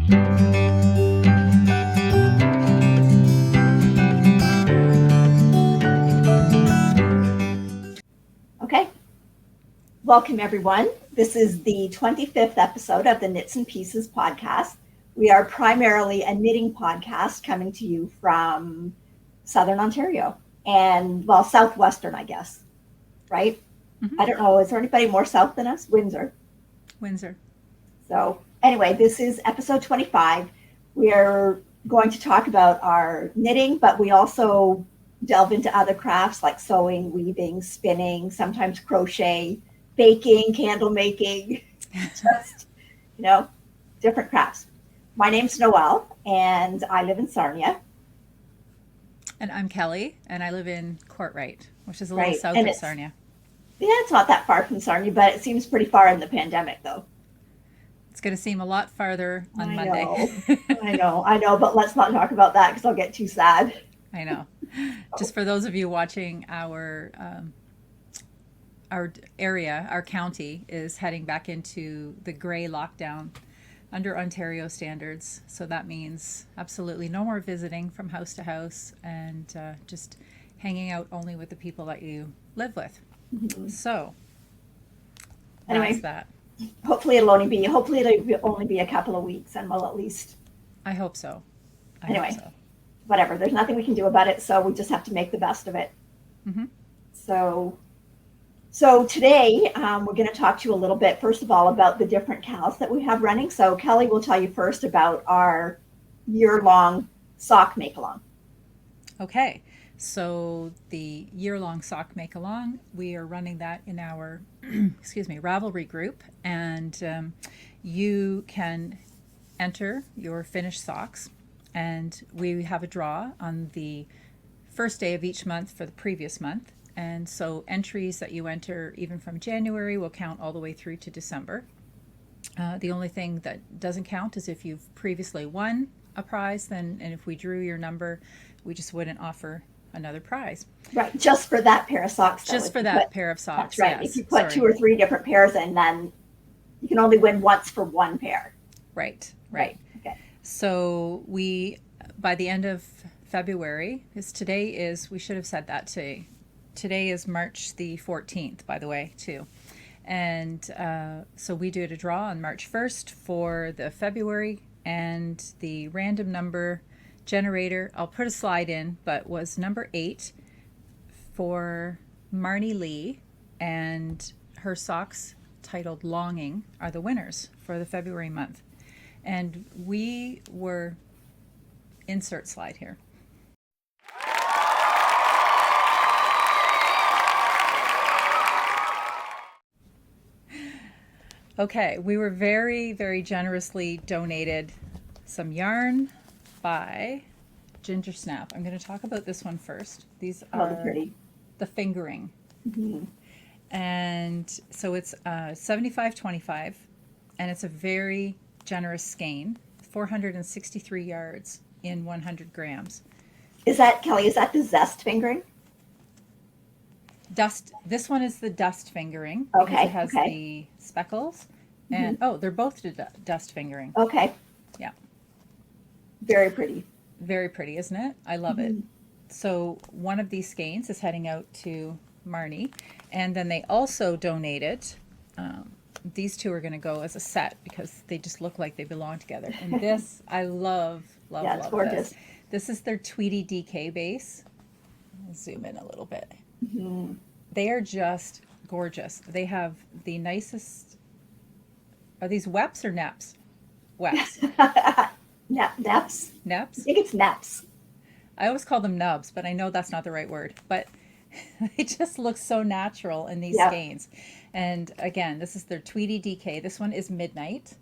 Okay, welcome everyone. This is the 25th episode of the Knits and Pieces podcast. We are primarily a knitting podcast coming to you from Southern Ontario and, well, Southwestern, I guess, right? Mm-hmm. I don't know. Is there anybody more south than us? Windsor. So anyway, this is episode 25. We're going to talk about our knitting, but we also delve into other crafts like sewing, weaving, spinning, sometimes crochet, baking, candle making, just, different crafts. My name's Noelle, and I live in Sarnia. And I'm Kelly, and I live in Courtright, which is a little Right. south And of Sarnia. Yeah, it's not that far from Sarnia, but it seems pretty far in the pandemic, though. It's going to seem a lot farther on I Monday. know, I know, but let's not talk about that because I'll get too sad. I know. Just for those of you watching, our area, our county, is heading back into the gray lockdown under Ontario standards. So that means absolutely no more visiting from house to house and just hanging out only with the people that you live with. Mm-hmm. So Anyway. that's that. Hopefully it'll only be a couple of weeks, and we'll at least. I hope so. Anyway. Hope so. Whatever. There's nothing we can do about it, so we just have to make the best of it. Mm-hmm. So today we're going to talk to you a little bit, first of all, about the different cows that we have running. So Kelly will tell you first about our year-long sock make-along. Okay, so the year-long sock make-along, we are running that in our, Ravelry group, and you can enter your finished socks, and we have a draw on the first day of each month for the previous month, and so entries that you enter even from January will count all the way through to December. The only thing that doesn't count is if you've previously won a prize, and if we drew your number, we just wouldn't offer another prize. Right, just for that pair of socks. Just for that pair of socks. That's right. Yes. If you put 2 or 3 different pairs in, then you can only win once for one pair. Right. Okay. So by the end of February, we should have said that today. Today is March the 14th, by the way, too. And so we did a draw on March 1st for the February, and the random number generator, I'll put a slide in, but was number 8 for Marnie Lee, and her socks titled Longing are the winners for the February month. And we were, insert slide here. Okay, we were very, very generously donated some yarn by Ginger Snap. I'm going to talk about this one first. These are pretty. The fingering. Mm-hmm. And so it's 75-25, and it's a very generous skein, 463 yards in 100 grams. Kelly, is that the zest fingering? Dust. This one is the dust fingering. Okay. It has the speckles. And they're both dust fingering. Okay. Yeah. Very pretty. Very pretty, isn't it? I love it. So one of these skeins is heading out to Marnie, and then they also donated. These two are going to go as a set because they just look like they belong together. And this, I love It's gorgeous. This is their Tweety DK base. I'll zoom in a little bit. Mm-hmm. They are just gorgeous. They have the nicest. Are these weps or neps? Weps. Neps. Neps? I think it's neps. I always call them nubs, but I know that's not the right word. But it just looks so natural in these skeins. And again, this is their Tweety DK. This one is Midnight,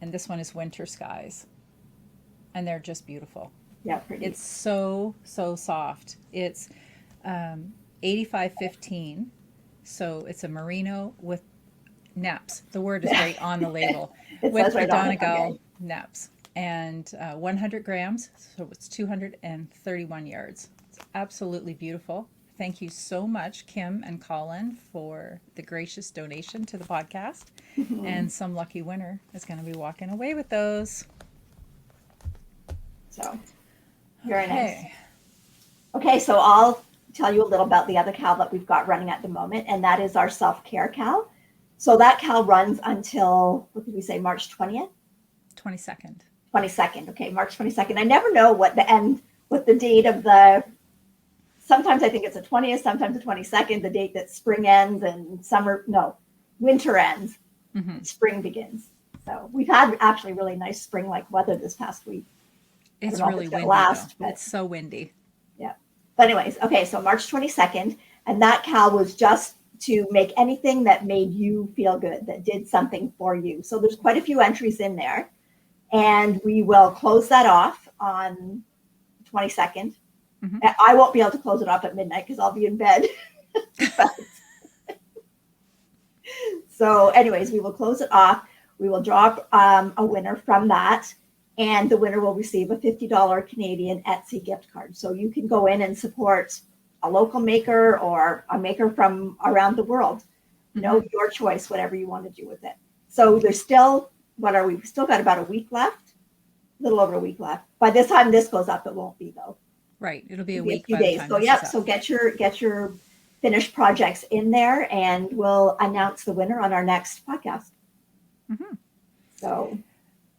and this one is Winter Skies. And they're just beautiful. Yeah, pretty. It's so soft. It's 85-15. So it's a merino with neps. The word is right on the label. With the Donegal neps. And 100 grams, so it's 231 yards. It's absolutely beautiful. Thank you so much, Kim and Colin, for the gracious donation to the podcast. And some lucky winner is going to be walking away with those. So very nice. Okay. Okay, so I'll tell you a little about the other cal that we've got running at the moment, and that is our self-care cal. So that cal runs until, what did we say, March 20th? 22nd. 22nd. Okay, March 22nd. I never know what the date of the, sometimes I think it's the 20th, sometimes the 22nd, the date that spring ends and winter ends, spring begins. So we've had actually really nice spring-like weather this past week. It's really windy, though. It's so windy. Yeah. But anyways, okay, so March 22nd, and that cal was just to make anything that made you feel good, that did something for you. So there's quite a few entries in there, and we will close that off on the 22nd. I won't be able to close it off at midnight because I'll be in bed. So anyways, we will close it off. We will draw a winner from that. And the winner will receive a $50 Canadian Etsy gift card. So you can go in and support a local maker or a maker from around the world. Your choice, whatever you want to do with it. So there's still, we've still got about a week left, a little over a week left. By the time this goes up, it won't be though. Right. It'll be a week. A few days. So so get your finished projects in there and we'll announce the winner on our next podcast. So.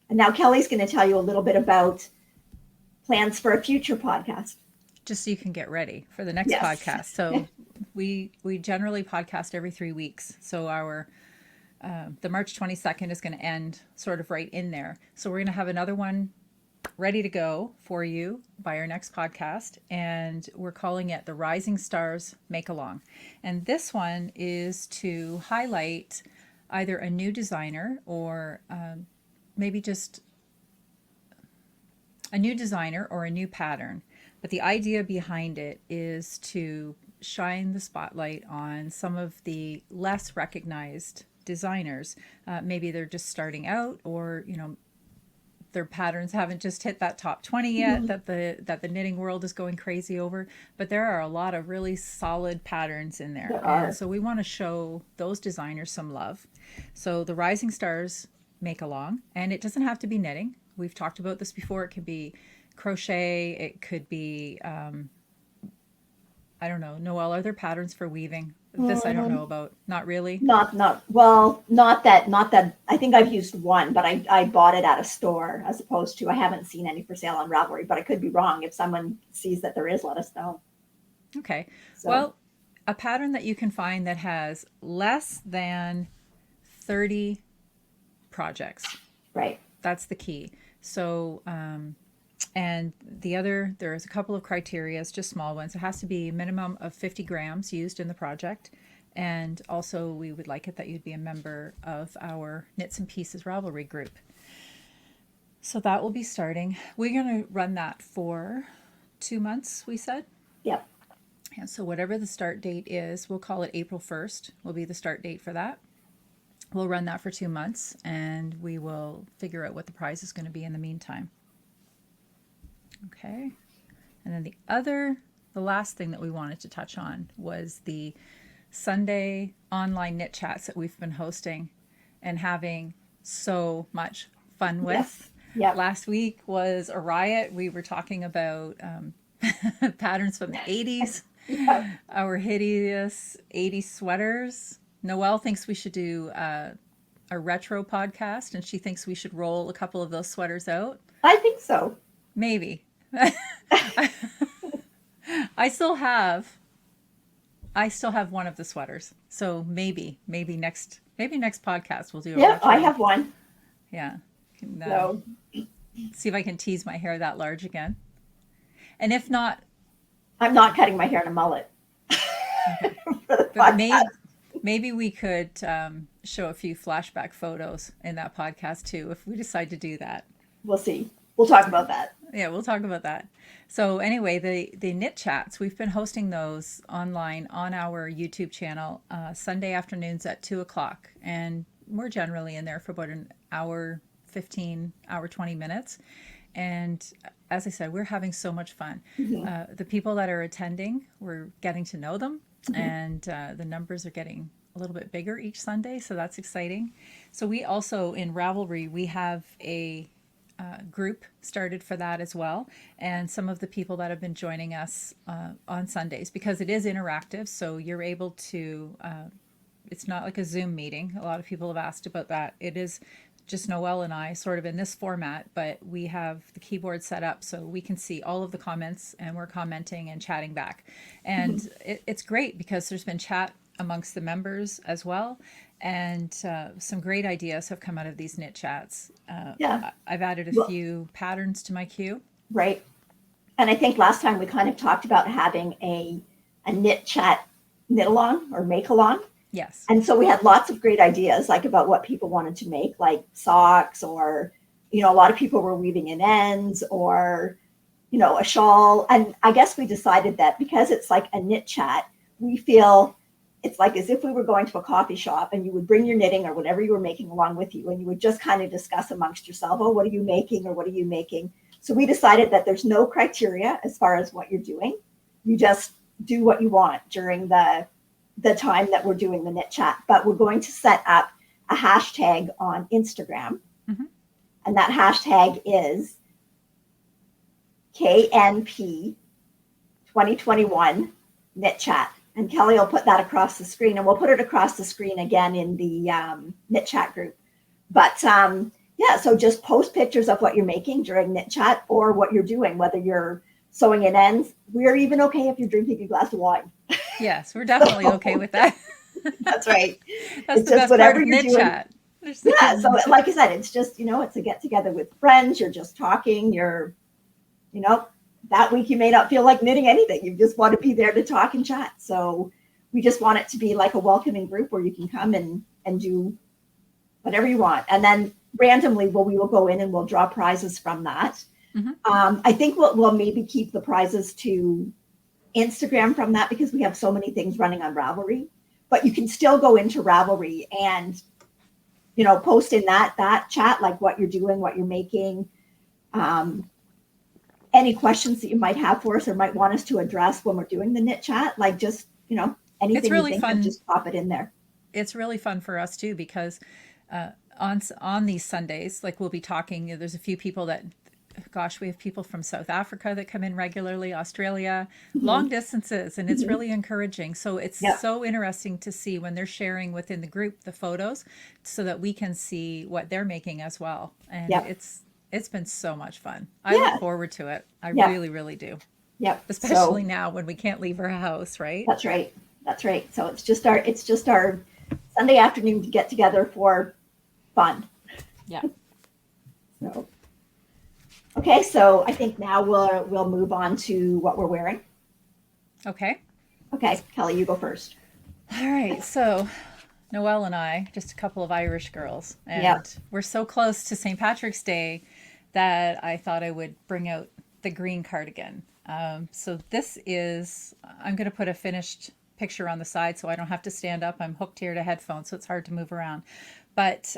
And now Kelly's going to tell you a little bit about plans for a future podcast. Just so you can get ready for the next podcast. So we generally podcast every 3 weeks. So our the March 22nd is going to end sort of right in there. So we're going to have another one ready to go for you by our next podcast. And we're calling it the Rising Stars Make Along. And this one is to highlight either a new designer or maybe just a new designer or a new pattern. But the idea behind it is to shine the spotlight on some of the less recognized designers. Maybe they're just starting out, or their patterns haven't just hit that top 20 yet that the knitting world is going crazy over. But there are a lot of really solid patterns in there. And so we want to show those designers some love. So the Rising Stars Make Along, and it doesn't have to be knitting. We've talked about this before. It could be crochet. It could be, I don't know, Noelle, are there patterns for weaving? This I don't know about. Not really. Not that. I think I've used one, but I bought it at a store as opposed to, I haven't seen any for sale on Ravelry, but I could be wrong. If someone sees that there is, let us know. Okay. So. Well, a pattern that you can find that has less than 30 projects. Right. That's the key. So, and there's a couple of criteria, just small ones. It has to be a minimum of 50 grams used in the project. And also we would like it that you'd be a member of our Knits and Pieces Ravelry group. So that will be starting. We're going to run that for 2 months, we said. Yep. And so whatever the start date is, we'll call it April 1st will be the start date for that. We'll run that for 2 months, and we will figure out what the prize is going to be in the meantime. Okay. And then the last thing that we wanted to touch on was the Sunday online knit chats that we've been hosting and having so much fun with. Yes. Yep. Last week was a riot. We were talking about patterns from the 80s, our hideous 80s sweaters. Noelle thinks we should do a retro podcast, and she thinks we should roll a couple of those sweaters out. I think so. Maybe. I still have one of the sweaters. So maybe next podcast we'll do a retro. I have one. Yeah. See if I can tease my hair that large again. And if not, I'm not cutting my hair in a mullet. Okay. But maybe we could show a few flashback photos in that podcast too, if we decide to do that. We'll see. We'll talk about that. Yeah, we'll talk about that. So anyway, the knit chats, we've been hosting those online on our YouTube channel Sunday afternoons at 2:00. And we're generally in there for about an hour, 20 minutes. And as I said, we're having so much fun. Mm-hmm. The people that are attending, we're getting to know them. Mm-hmm. And the numbers are getting a little bit bigger each Sunday. So that's exciting. So we also, in Ravelry, we have a group started for that as well. And some of the people that have been joining us on Sundays, because it is interactive. So you're able to, it's not like a Zoom meeting. A lot of people have asked about that. It is just Noelle and I sort of in this format, but we have the keyboard set up so we can see all of the comments and we're commenting and chatting back. And it's great because there's been chat amongst the members as well. And some great ideas have come out of these knit chats. Yeah. I've added a Well, few patterns to my queue. right. And I think last time we kind of talked about having a knit chat knit along or make along. Yes. And so we had lots of great ideas, like about what people wanted to make, like socks, or, you know, a lot of people were weaving in ends, or, you know, a shawl. And I guess we decided that because it's like a knit chat, we feel it's like as if we were going to a coffee shop and you would bring your knitting or whatever you were making along with you, and you would just kind of discuss amongst yourself, oh, what are you making, or what are you making? So we decided that there's no criteria as far as what you're doing. You just do what you want during the time that we're doing the knit chat. But we're going to set up a hashtag on Instagram. Mm-hmm. And that hashtag is KNP 2021 knit chat. And Kelly will put that across the screen, and we'll put it across the screen again in the knit chat group. But yeah, so just post pictures of what you're making during knit chat or what you're doing, whether you're sewing in ends. We're even okay if you're drinking a glass of wine. Yes, we're definitely okay with that. That's right. That's It's the just best whatever part of you're knit doing. chat. Yeah. So like I said, it's just, you know, it's a get together with friends. You're just talking. You're, you know, that week you may not feel like knitting anything. You just want to be there to talk and chat. So we just want it to be like a welcoming group where you can come and do whatever you want. And then randomly, we will go in and we'll draw prizes from that. Mm-hmm. I think we'll maybe keep the prizes to Instagram from that because we have so many things running on Ravelry. But you can still go into Ravelry and, you know, post in that chat, like what you're doing, what you're making, any questions that you might have for us or might want us to address when we're doing the knit chat, like just, you know, anything It's really you think fun. of, just pop it in there. It's really fun for us too because on these Sundays, like we'll be talking. You know, there's a few people that, gosh, we have people from South Africa that come in regularly, Australia, long distances, and it's really encouraging. So it's so interesting to see when they're sharing within the group the photos, so that we can see what they're making as well. And it's been so much fun. I look forward to it. I really, really do. Yep. Especially now when we can't leave our house, right? That's right. That's right. So it's just our Sunday afternoon to get together for fun. Yeah. So okay, so I think now we'll move on to what we're wearing. Okay. Okay, Kelly, you go first. All right. So Noelle and I, just a couple of Irish girls, and we're so close to St. Patrick's Day that I thought I would bring out the green cardigan. So this is, I'm going to put a finished picture on the side so I don't have to stand up. I'm hooked here to headphones, so it's hard to move around. But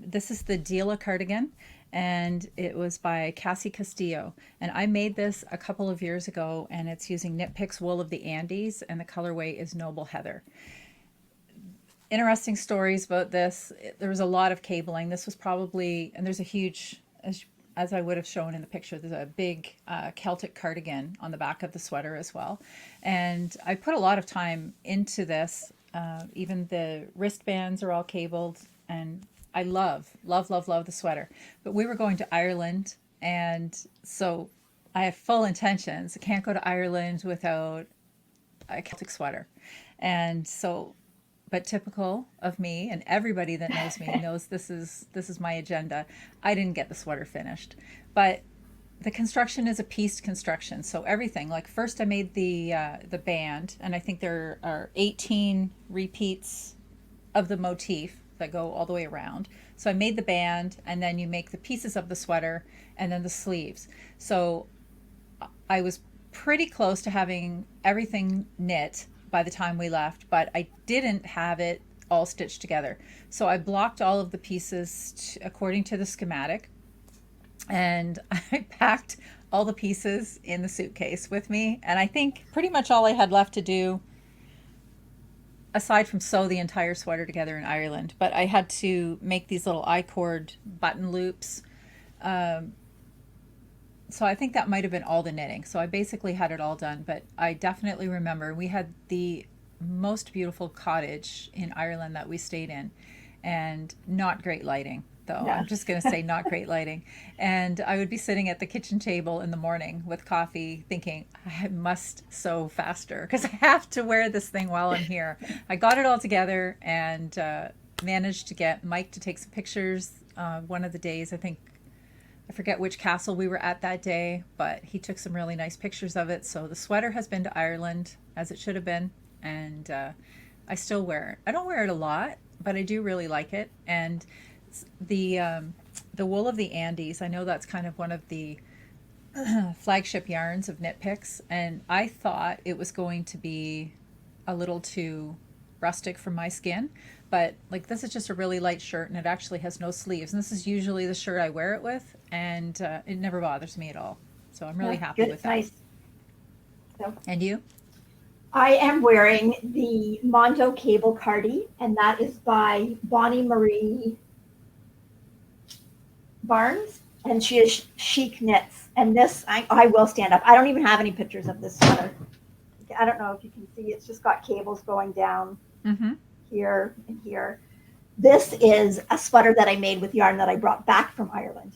this is the Dila cardigan, and it was by Cassie Castillo. And I made this a couple of years ago, and it's using Knit Picks wool of the Andes, and the colorway is Noble Heather. Interesting stories about this. There was a lot of cabling. This was probably, and there's a huge, as I would have shown in the picture, there's a big Celtic cardigan on the back of the sweater as well. And I put a lot of time into this. Even the wristbands are all cabled, and I love the sweater. But we were going to Ireland, and so I have full intentions. I can't go to Ireland without a Celtic sweater. And so, but typical of me, and everybody that knows me knows this is my agenda. I didn't get the sweater finished, but the construction is a pieced construction. So everything, like first I made the band, and I think there are 18 repeats of the motif that go all the way around. So I made the band, and then you make the pieces of the sweater and then the sleeves. So I was pretty close to having everything knit by the time we left, but I didn't have it all stitched together. So I blocked all of the pieces according to the schematic, and I packed all the pieces in the suitcase with me. And I think pretty much all I had left to do, aside from sew the entire sweater together in Ireland, but I had to make these little I-cord button loops so I think that might have been all the knitting. So I basically had it all done, but I definitely remember we had the most beautiful cottage in Ireland that we stayed in, and not great lighting. Though Yeah. I'm just going to say not great lighting. And I would be sitting at the kitchen table in the morning with coffee thinking, I must sew faster because I have to wear this thing while I'm here. I got it all together and managed to get Mike to take some pictures one of the days. I forget which castle we were at that day, but he took some really nice pictures of it. So the sweater has been to Ireland as it should have been. And I still wear it. I don't wear it a lot, but I do really like it. And the wool of the Andes, I know that's kind of one of the flagship yarns of Knit Picks, and I thought it was going to be a little too rustic for my skin, but like this is just a really light shirt and it actually has no sleeves, and this is usually the shirt I wear it with, and it never bothers me at all. So I'm really happy Good. with that. Nice. So And you? I am wearing the Mondo Cable Cardi, and that is by Bonnie Marie Barnes, and she is Chic Knits. And this, I will stand up. I don't even have any pictures of this sweater. I don't know if you can see. It's just got cables going down Mm-hmm. here and here. This is a sweater that I made with yarn that I brought back from Ireland.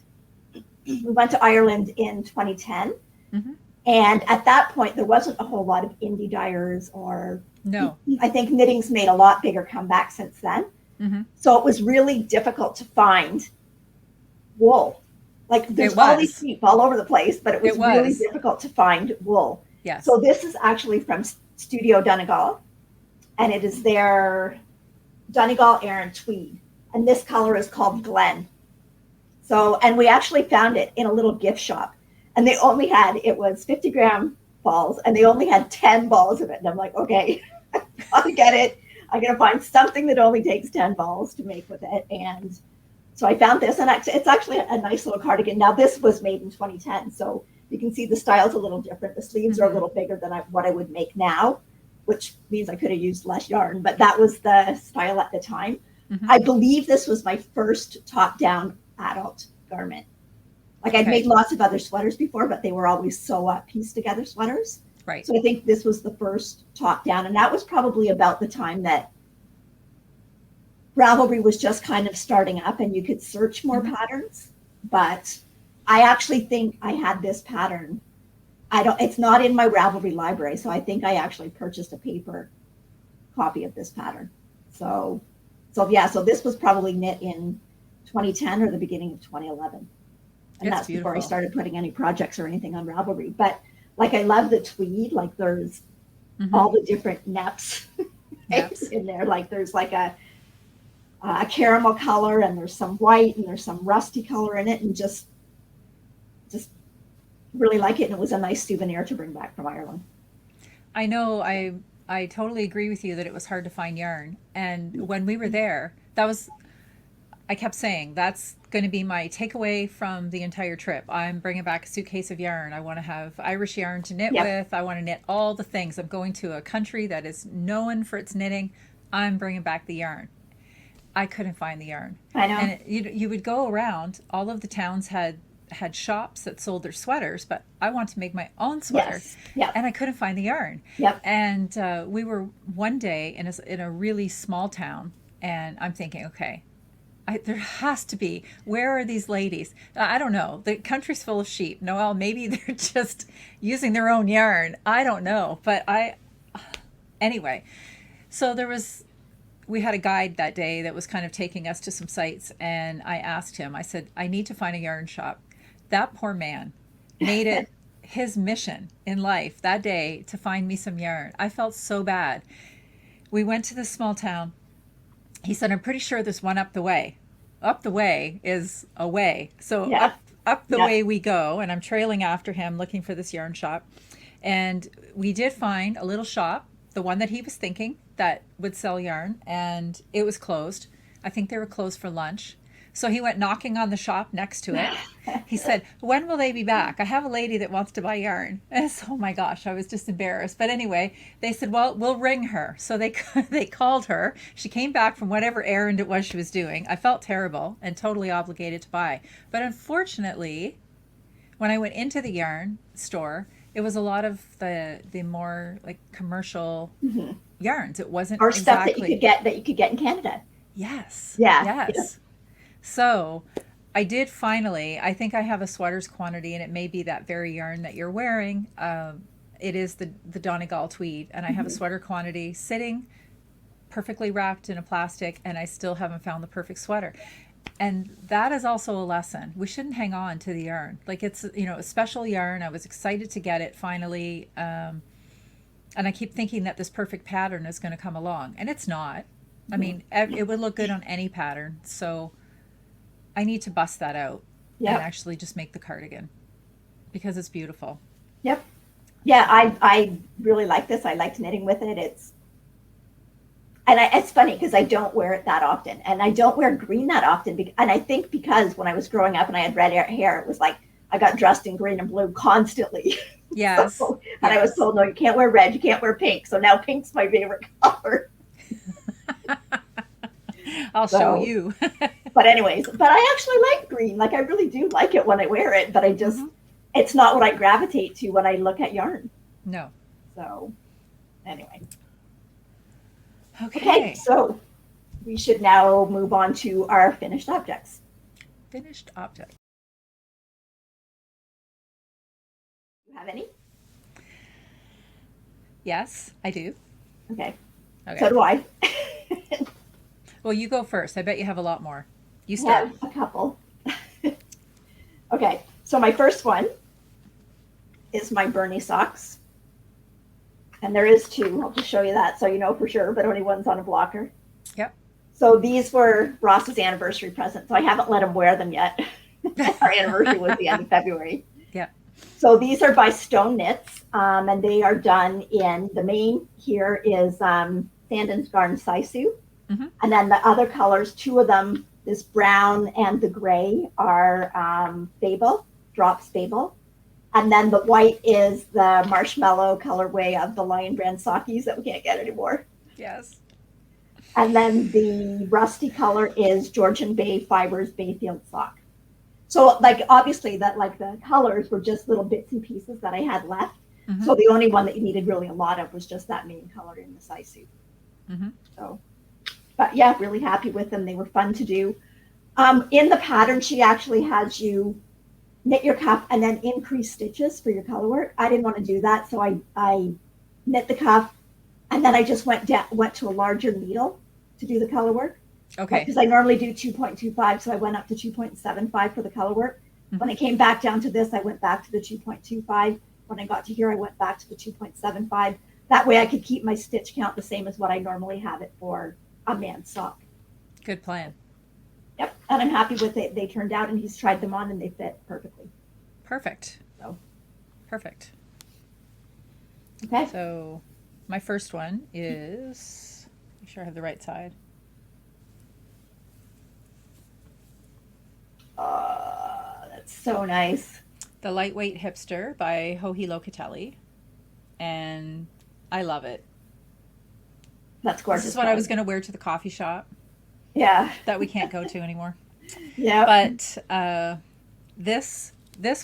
We went to Ireland in 2010. Mm-hmm. And at that point, there wasn't a whole lot of indie dyers, or No. I think knitting's made a lot bigger comeback since then. Mm-hmm. So it was really difficult to find wool. Like there's all these sheep all over the place, but it was really difficult to find wool. Yes. So this is actually from Studio Donegal, and it is their Donegal Aran tweed, and this color is called Glen. So, and we actually found it in a little gift shop, and they only had, it was 50-gram balls, and they only had 10 balls of it. And I'm like, okay, I gotta get it. I'm gonna find something that only takes 10 balls to make with it. And so I found this, and it's actually a nice little cardigan. Now this was made in 2010, so you can see the style's a little different. The sleeves are a little bigger than what I would make now, which means I could have used less yarn, but that was the style at the time. Mm-hmm. I believe this was my first top-down adult garment. Like I'd made lots of other sweaters before, but they were always sew-up, piece-together sweaters. Right. So I think this was the first top-down, and that was probably about the time that Ravelry was just kind of starting up and you could search more patterns. But I actually think I had this pattern. It's not in my Ravelry library, so I think I actually purchased a paper copy of this pattern. So this was probably knit in 2010 or the beginning of 2011. And that's beautiful. Before I started putting any projects or anything on Ravelry. But like I love the tweed, like there's all the different neps in there. Like there's like a caramel color, and there's some white, and there's some rusty color in it, and just really like it. And it was a nice souvenir to bring back from Ireland. I know. I totally agree with you that it was hard to find yarn. And when we were there, I kept saying that's going to be my takeaway from the entire trip. I'm bringing back a suitcase of yarn. I want to have Irish yarn to knit with. I want to knit all the things. I'm going to a country that is known for its knitting. I'm bringing back the yarn. I couldn't find the yarn. I know. And you would go around. All of the towns had shops that sold their sweaters, but I wanted to make my own sweater. Yes. Yep. And I couldn't find the yarn. Yep. And we were one day in a really small town, and I'm thinking, okay, there has to be. Where are these ladies? I don't know. The country's full of sheep. Noelle, maybe they're just using their own yarn. I don't know. But anyway, so we had a guide that day that was kind of taking us to some sites, and I asked him, I said, I need to find a yarn shop. That poor man made it his mission in life that day to find me some yarn. I felt so bad. We went to this small town. He said, I'm pretty sure there's one up the way. Up the way is away. So up the way we go, and I'm trailing after him looking for this yarn shop. And we did find a little shop, the one that he was thinking, that would sell yarn, and it was closed. I think they were closed for lunch. So he went knocking on the shop next to it. He said, when will they be back? I have a lady that wants to buy yarn. And so, oh my gosh, I was just embarrassed. But anyway, they said, well, we'll ring her. So they called her. She came back from whatever errand it was she was doing. I felt terrible and totally obligated to buy. But unfortunately, when I went into the yarn store, it was a lot of the more like commercial Hmm. yarns. It wasn't Or stuff exactly. that you could get in Canada. Yes. Yeah, yeah. Yes. So I did finally, I think I have a sweater's quantity, and it may be that very yarn that you're wearing. It is the Donegal tweed, and I have a Hmm. sweater quantity sitting perfectly wrapped in a plastic, and I still haven't found the perfect sweater. And that is also a lesson. We shouldn't hang on to the yarn. Like it's, a special yarn. I was excited to get it finally. And I keep thinking that this perfect pattern is going to come along, and it's not. I Hmm. mean, it would look good on any pattern. So I need to bust that out and Yep. actually just make the cardigan because it's beautiful. Yep. Yeah, So, I really like this. I liked knitting with it. It's funny because I don't wear it that often, and I don't wear green that often. And I think because when I was growing up and I had red hair, it was like I got dressed in green and blue constantly. yes, So, and I was yes. told, no, you can't wear red, you can't wear pink. So now pink's my favorite color. I'll show So, you. but anyways, but I actually like green. Like I really do like it when I wear it, but Hmm. it's not what I gravitate to when I look at yarn. No. So anyway, okay, Okay. so we should now move on to our finished objects. Finished object. Do you have any? Yes, I do. Okay, so Okay. do I. Well, you go first. I bet you have a lot more. You I start. have a couple. Okay, so my first one is my Bernie socks. And there is two. I'll just show you that so you know for sure, but only one's on a blocker. Yep. So these were Ross's anniversary present. So I haven't let him wear them yet. Our anniversary was the end of February. Yep. So these are by Stone Knits, and they are done in the main here is Sandon's Garden Saisu. Hmm. And then the other colors, two of them, this brown and the gray, are Fable, Drops Fable. And then the white is the marshmallow colorway of the Lion Brand Sockies that we can't get anymore. Yes. And then the rusty color is Georgian Bay Fibers Bayfield sock. So like obviously that like the colors were just little bits and pieces that I had left. Hmm. So the only one that you needed really a lot of was just that main color in the size suit. Hmm. So, but yeah, really happy with them. They were fun to do. In the pattern, she actually has you knit your cuff and then increase stitches for your color work. I didn't want to do that, so I knit the cuff and then I just went to a larger needle to do the color work Okay. because I normally do 2.25, so I went up to 2.75 for the color work. When Hmm. I came back down to this, I went back to the 2.25. When I got to here, I went back to the 2.75. That way I could keep my stitch count the same as what I normally have it for a man's sock. Good plan. Yep, and I'm happy with it. They turned out, and he's tried them on, and they fit perfectly. Perfect. So, Perfect. okay. So my first one is, make sure I have the right side. That's so nice. The Lightweight Hipster by Joji Locatelli. And I love it. That's gorgeous. This is what I was going to wear to the coffee shop Yeah. that we can't go to anymore. Yeah. But this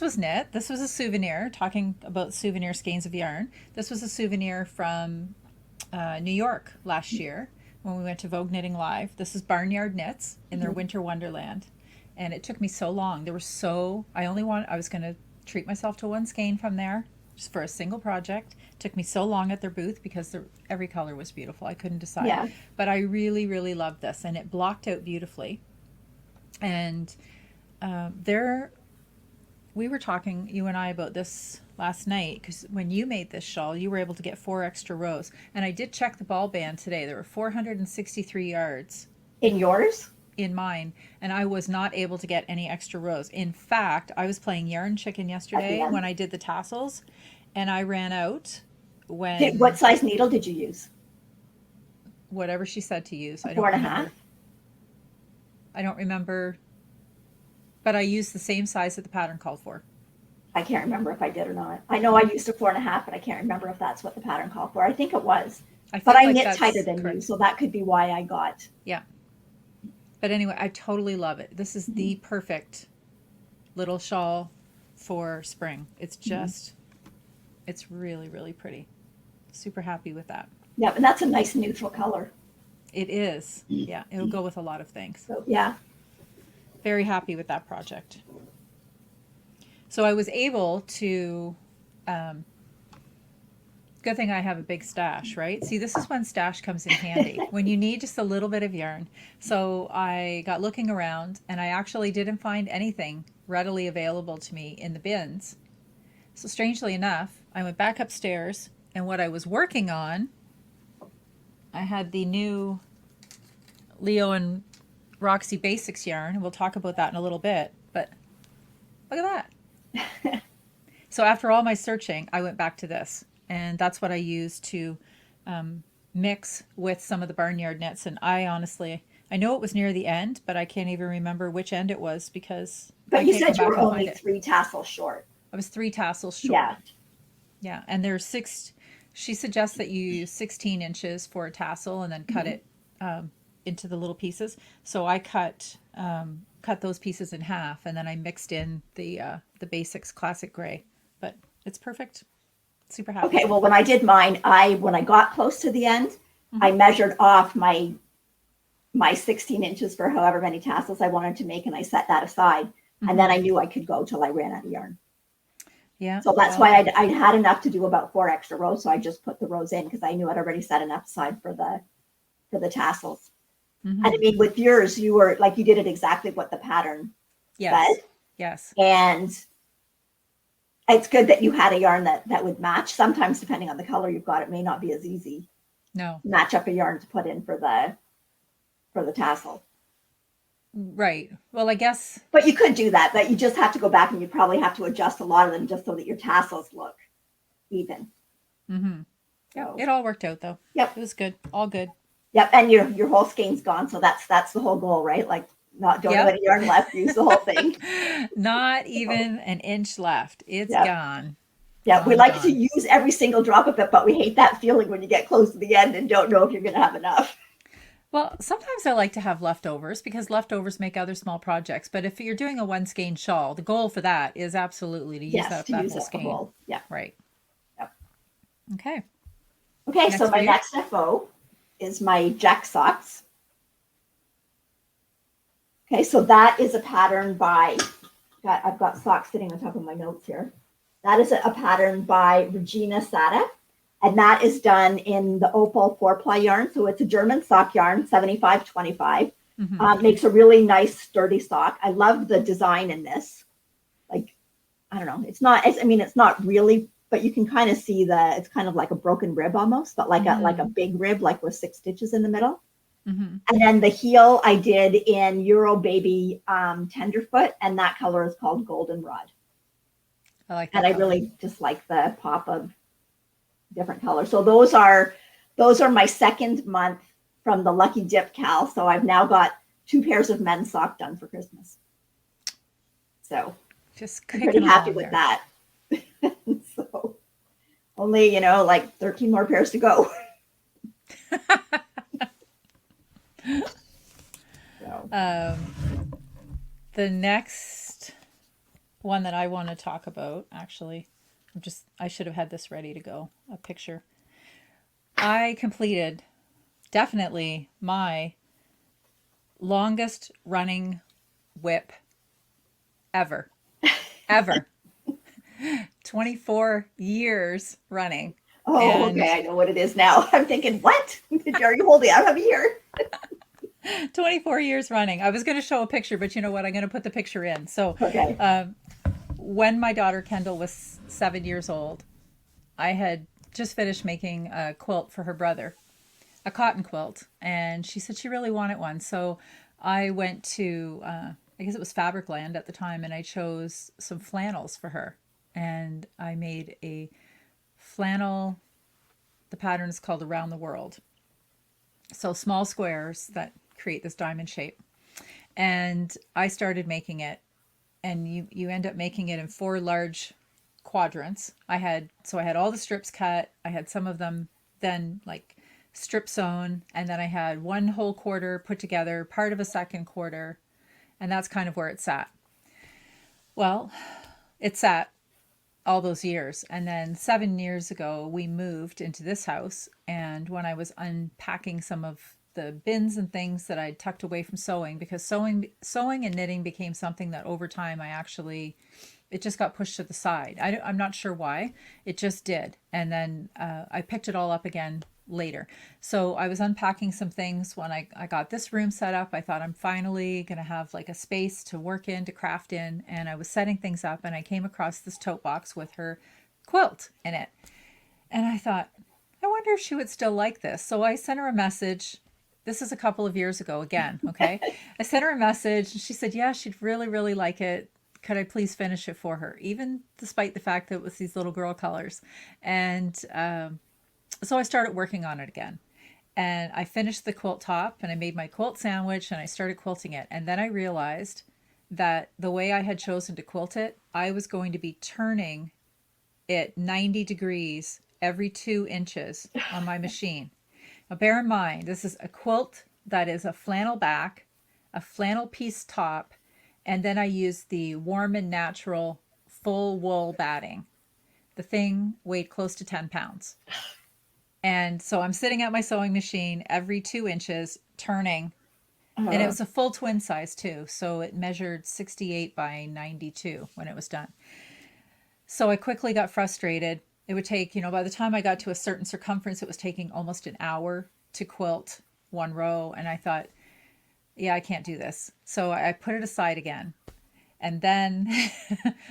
was knit. This was a souvenir. Talking about souvenir skeins of yarn. This was a souvenir from New York last year when we went to Vogue Knitting Live. This is Barnyard Knits in their Winter Wonderland, and it took me so long. There were so I was going to treat myself to one skein from there just for a single project. It took me so long at their booth because every color was beautiful. I couldn't decide, Yeah. but I really really loved this, and it blocked out beautifully. And there we were talking, you and I, about this last night because when you made this shawl, you were able to get 4 extra rows. And I did check the ball band today. There were 463 yards In yours? in mine, and I was not able to get any extra rows. In fact, I was playing Yarn Chicken At the yesterday end. when I did the tassels, and I ran out What when size needle did you use? whatever she said to use. I Four don't and a half? remember. I don't remember, but I used the same size that the pattern called for. I can't remember if I did or not. I know I used a 4.5, but I can't remember if that's what the pattern called for. I think it was. I But feel I like knit tighter that's than you, correct. so that could be why I got. Yeah. But anyway, I totally love it. This is the perfect little shawl for spring. It's just, it's really, really pretty. Super happy with that. Yeah, and that's a nice neutral color. It is. Yeah, it'll go with a lot of things. So yeah. Very happy with that project. So I was able to, um, good thing I have a big stash, right? See, this is when stash comes in handy, when you need just a little bit of yarn. So I got looking around and I actually didn't find anything readily available to me in the bins. So strangely enough, I went back upstairs and what I was working on, I had the new Leo and Roxy Basics yarn. We'll talk about that in a little bit, but look at that. So after all my searching, I went back to this, and that's what I used to mix with some of the barnyard knits. And I honestly, I know it was near the end, but I can't even remember which end it was because But I you can't said go you back were and find only it. 3 tassels short. I was 3 tassels short. Yeah. Yeah, and there's 6. She suggests that you use 16 inches for a tassel and then cut it into the little pieces. So I cut those pieces in half, and then I mixed in the basics classic gray. But it's perfect. Super happy. Okay, well, when I did mine, when I got close to the end, I measured off my 16 inches for however many tassels I wanted to make, and I set that aside. And then I knew I could go till I ran out of yarn. Yeah. So that's why I had enough to do about 4 extra rows. So I just put the rows in because I knew I'd already set enough aside for the tassels. And I mean, with yours, you were like, you did it exactly what the pattern Yes. said. Yes. And it's good that you had a yarn that would match. Sometimes, depending on the color you've got, it may not be as easy. No. To match up a yarn to put in for the tassel. Right. Well, I guess. But you could do that. But you just have to go back and you probably have to adjust a lot of them just so that your tassels look even. Mm-hmm. Yeah. So, It all worked out though. Yep. It was good. All good. Yep. And your whole skein's gone. So that's the whole goal, right? Like, don't have any yarn left. Use the whole thing. Not even an inch left. It's gone. Yeah, we like to use every single drop of it, but we hate that feeling when you get close to the end and don't know if you're going to have enough. Well, sometimes I like to have leftovers because leftovers make other small projects. But if you're doing a one skein shawl, the goal for that is absolutely to use that whole skein. Whole. Yeah. Right. Yep. Okay. Okay, so my next FO is my Jack socks. Okay, so that is a pattern by, I've got socks sitting on top of my notes here. That is a pattern by Regina Sada, and that is done in the Opal 4-ply yarn. So it's a German sock yarn, 75-25. Makes a really nice sturdy sock. I love the design in this. Like, I don't know, it's not really, but you can kind of see it's kind of like a broken rib almost, but like a big rib, like with 6 stitches in the middle. And then the heel I did in Euro Baby Tenderfoot, and that color is called Goldenrod. I like that. And I really just like the pop of different colors. So those are my second month from the Lucky Dip Cal. So I've now got 2 pairs of men's sock done for Christmas. So just I'm pretty happy with that. So only, like 13 more pairs to go. The next one that I want to talk about, actually, I should have had this ready to go, a picture. I completed definitely my longest running whip ever. 24 years running. Oh, okay. I know what it is now. I'm thinking, what? Are you holding out of here? 24 years running. I was going to show a picture, but you know what? I'm going to put the picture in. So okay. When my daughter Kendall was 7 years old, I had just finished making a quilt for her brother, a cotton quilt. And she said she really wanted one. So I went to, I guess it was Fabricland at the time, and I chose some flannels for her. And I made a flannel. The pattern is called Around the World. So small squares that create this diamond shape. And I started making it, and you end up making it in 4 large quadrants. I had all the strips cut. I had some of them then like strip sewn, and then I had 1 whole quarter put together, part of a second quarter, and that's kind of where it sat. Well, it sat all those years. And then 7 years ago, we moved into this house. And when I was unpacking some of the bins and things that I tucked away from sewing, because sewing and knitting became something that over time I actually, it just got pushed to the side. I'm not sure why. It just did. And then I picked it all up again later. So I was unpacking some things when I got this room set up. I thought I'm finally going to have like a space to work in, to craft in. And I was setting things up and I came across this tote box with her quilt in it. And I thought, I wonder if she would still like this. So I sent her a message. This is a couple of years ago again, okay? I sent her a message and she said, yeah, she'd really, really like it. Could I please finish it for her? Even despite the fact that it was these little girl colors. And so I started working on it again. And I finished the quilt top and I made my quilt sandwich and I started quilting it. And then I realized that the way I had chosen to quilt it, I was going to be turning it 90 degrees every 2 inches on my machine. Now, bear in mind, this is a quilt that is a flannel back, a flannel piece top, and then I used the Warm and Natural full wool batting. The thing weighed close to 10 pounds. And so I'm sitting at my sewing machine every 2 inches, turning. And it was a full twin size too. So it measured 68 by 92 when it was done. So I quickly got frustrated. It would take, by the time I got to a certain circumference, it was taking almost an hour to quilt one row. And I thought, yeah, I can't do this. So I put it aside again. And then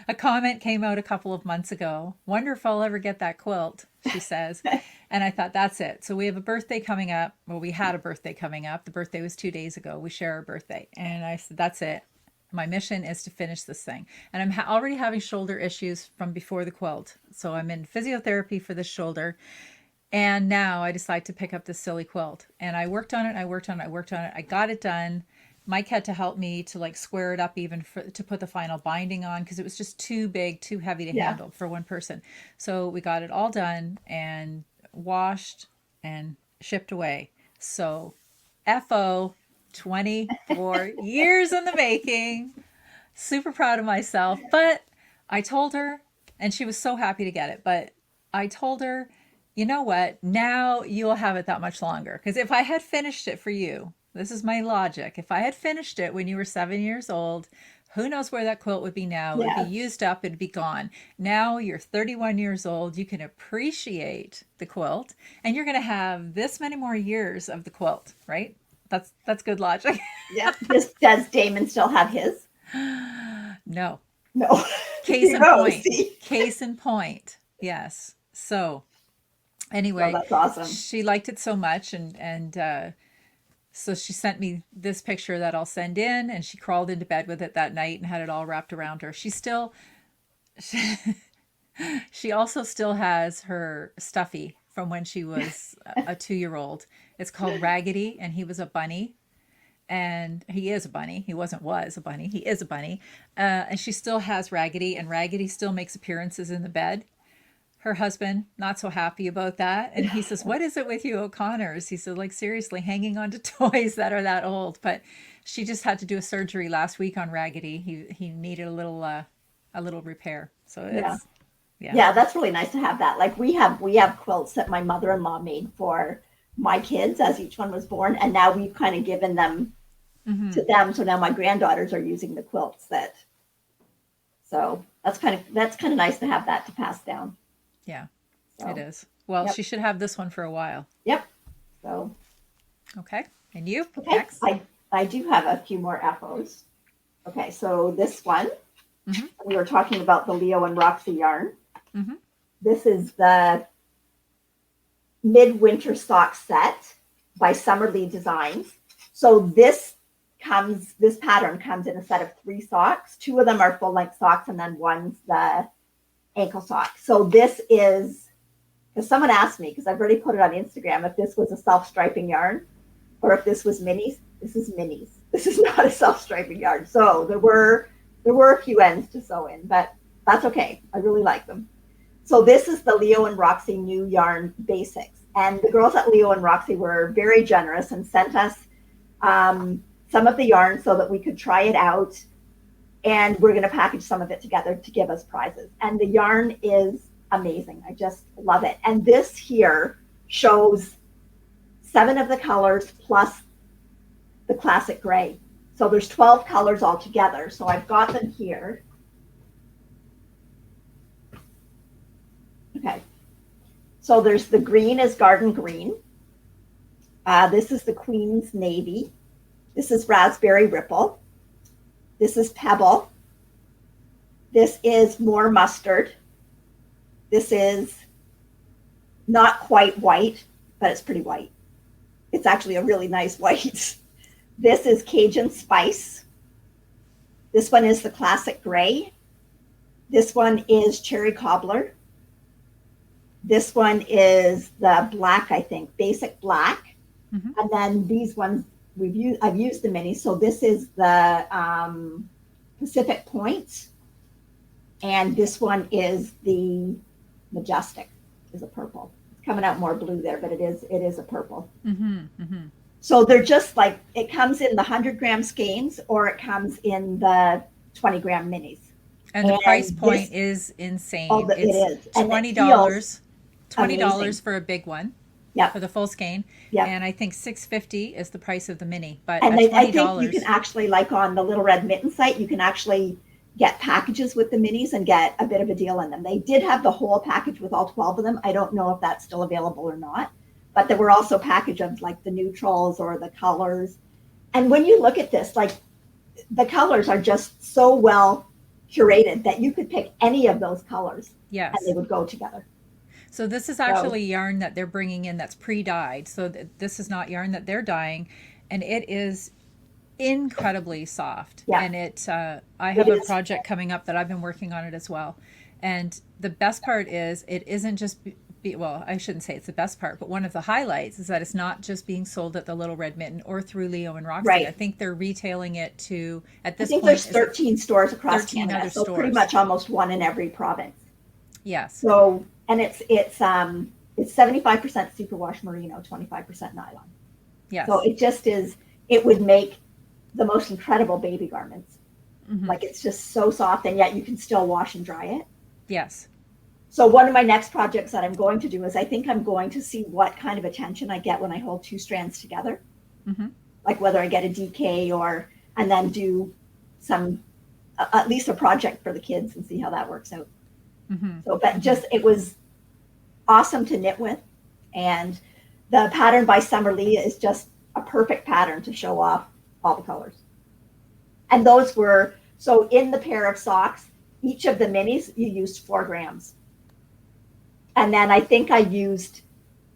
a comment came out a couple of months ago. Wonder if I'll ever get that quilt, she says. And I thought, that's it. So we have a birthday coming up. Well, we had a birthday coming up. The birthday was 2 days ago. We share our birthday. And I said, that's it. My mission is to finish this thing. And I'm already having shoulder issues from before the quilt. So I'm in physiotherapy for this shoulder. And now I decide to pick up this silly quilt. And I worked on it. I got it done. Mike had to help me to like square it up even to put the final binding on because it was just too big, too heavy to handle for one person. So we got it all done and washed and shipped away. So FO 24 years in the making. Super proud of myself. But I told her, and she was so happy to get it, but I told her, you know what? Now you'll have it that much longer. Because if I had finished it for you, this is my logic. If I had finished it when you were 7 years old, who knows where that quilt would be now? It'd be used up, it'd be gone. Now you're 31 years old, you can appreciate the quilt, and you're going to have this many more years of the quilt, right? That's good logic. Yeah. Does Damon still have his? No. No. Case in point. Case in point. Yes. So anyway, that's awesome. She liked it so much, and so she sent me this picture that I'll send in, and she crawled into bed with it that night and had it all wrapped around her. She also still has her stuffy from when she was a 2-year-old. It's called Raggedy, and he was a bunny. And he is a bunny. He was a bunny. He is a bunny. And she still has Raggedy, and Raggedy still makes appearances in the bed. Her husband, not so happy about that. And he says, what is it with you O'Connors? He said, like, seriously, hanging on to toys that are that old. But she just had to do a surgery last week on Raggedy. He needed a little repair. So it's, yeah, that's really nice to have that. Like we have quilts that my mother-in-law made for my kids as each one was born. And now we've kind of given them to them. So now my granddaughters are using the quilts so that's kind of nice to have that to pass down. Yeah, so, it is. Well, she should have this one for a while. Yep. So. Okay. And you? Okay. Next. I do have a few more FOs. Okay. So this one, we were talking about the Leo and Roxy yarn. This is the Midwinter Sock Set by Summerlee Designs. So this pattern comes in a set of 3 socks. 2 of them are full-length socks, and then one's the ankle sock. So this is, because someone asked me, because I've already put it on Instagram, if this was a self-striping yarn or if this was minis. This is minis. This is not a self-striping yarn. So there were a few ends to sew in, but that's okay. I really like them. So this is the Leo and Roxy New Yarn Basics. And the girls at Leo and Roxy were very generous and sent us some of the yarn so that we could try it out and we're going to package some of it together to give us prizes. And the yarn is amazing. I just love it. And this here shows 7 of the colors plus the classic gray. So there's 12 colors altogether. So I've got them here. Okay. So there's the green is garden green. This is the Queen's Navy. This is Raspberry Ripple. This is Pebble. This is more mustard. This is not quite white, but it's pretty white. It's actually a really nice white. This is Cajun Spice. This one is the classic gray. This one is Cherry Cobbler. This one is the black, I think, basic black. Mm-hmm. And then these ones I've used the minis. So this is the Pacific Point, and this one is the Majestic. Is a purple. It's coming out more blue there, but it is a purple. Mm-hmm. Mm-hmm. So they're just like, it comes in the 100-gram skeins or it comes in the 20-gram minis. And the price point is insane. Oh, it is. $20. $20 for a big one. Yeah. For the full skein. Yeah. And I think $6.50 is the price of the mini. But and at $20, I think you can actually, like on the Little Red Mitten site, you can actually get packages with the minis and get a bit of a deal in them. They did have the whole package with all 12 of them. I don't know if that's still available or not. But there were also packages like the neutrals or the colors. And when you look at this, like the colors are just so well curated that you could pick any of those colors. Yes. And they would go together. So this is actually yarn that they're bringing in that's pre-dyed. So this is not yarn that they're dyeing. And it is incredibly soft. Yeah. And I have a project coming up that I've been working on it as well. And the best part is it isn't just... well, I shouldn't say it's the best part, but one of the highlights is that it's not just being sold at the Little Red Mitten or through Leo and Roxy. Right. I think they're retailing it to, at this point, there's 13 stores across Canada, so pretty much almost one in every province. Yes. So, and it's 75% superwash merino, 25% nylon. Yes. So it just is, it would make the most incredible baby garments. Mm-hmm. Like it's just so soft, and yet you can still wash and dry it. Yes. So one of my next projects that I'm going to do is I think I'm going to see what kind of attention I get when I hold 2 strands together. Mm-hmm. Like whether I get a DK and then do some, at least a project for the kids and see how that works out. Mm-hmm. So, but just, it was awesome to knit with. And the pattern by Summer Lee is just a perfect pattern to show off all the colors. And those were, so in the pair of socks, each of the minis, you used 4 grams. And then I think I used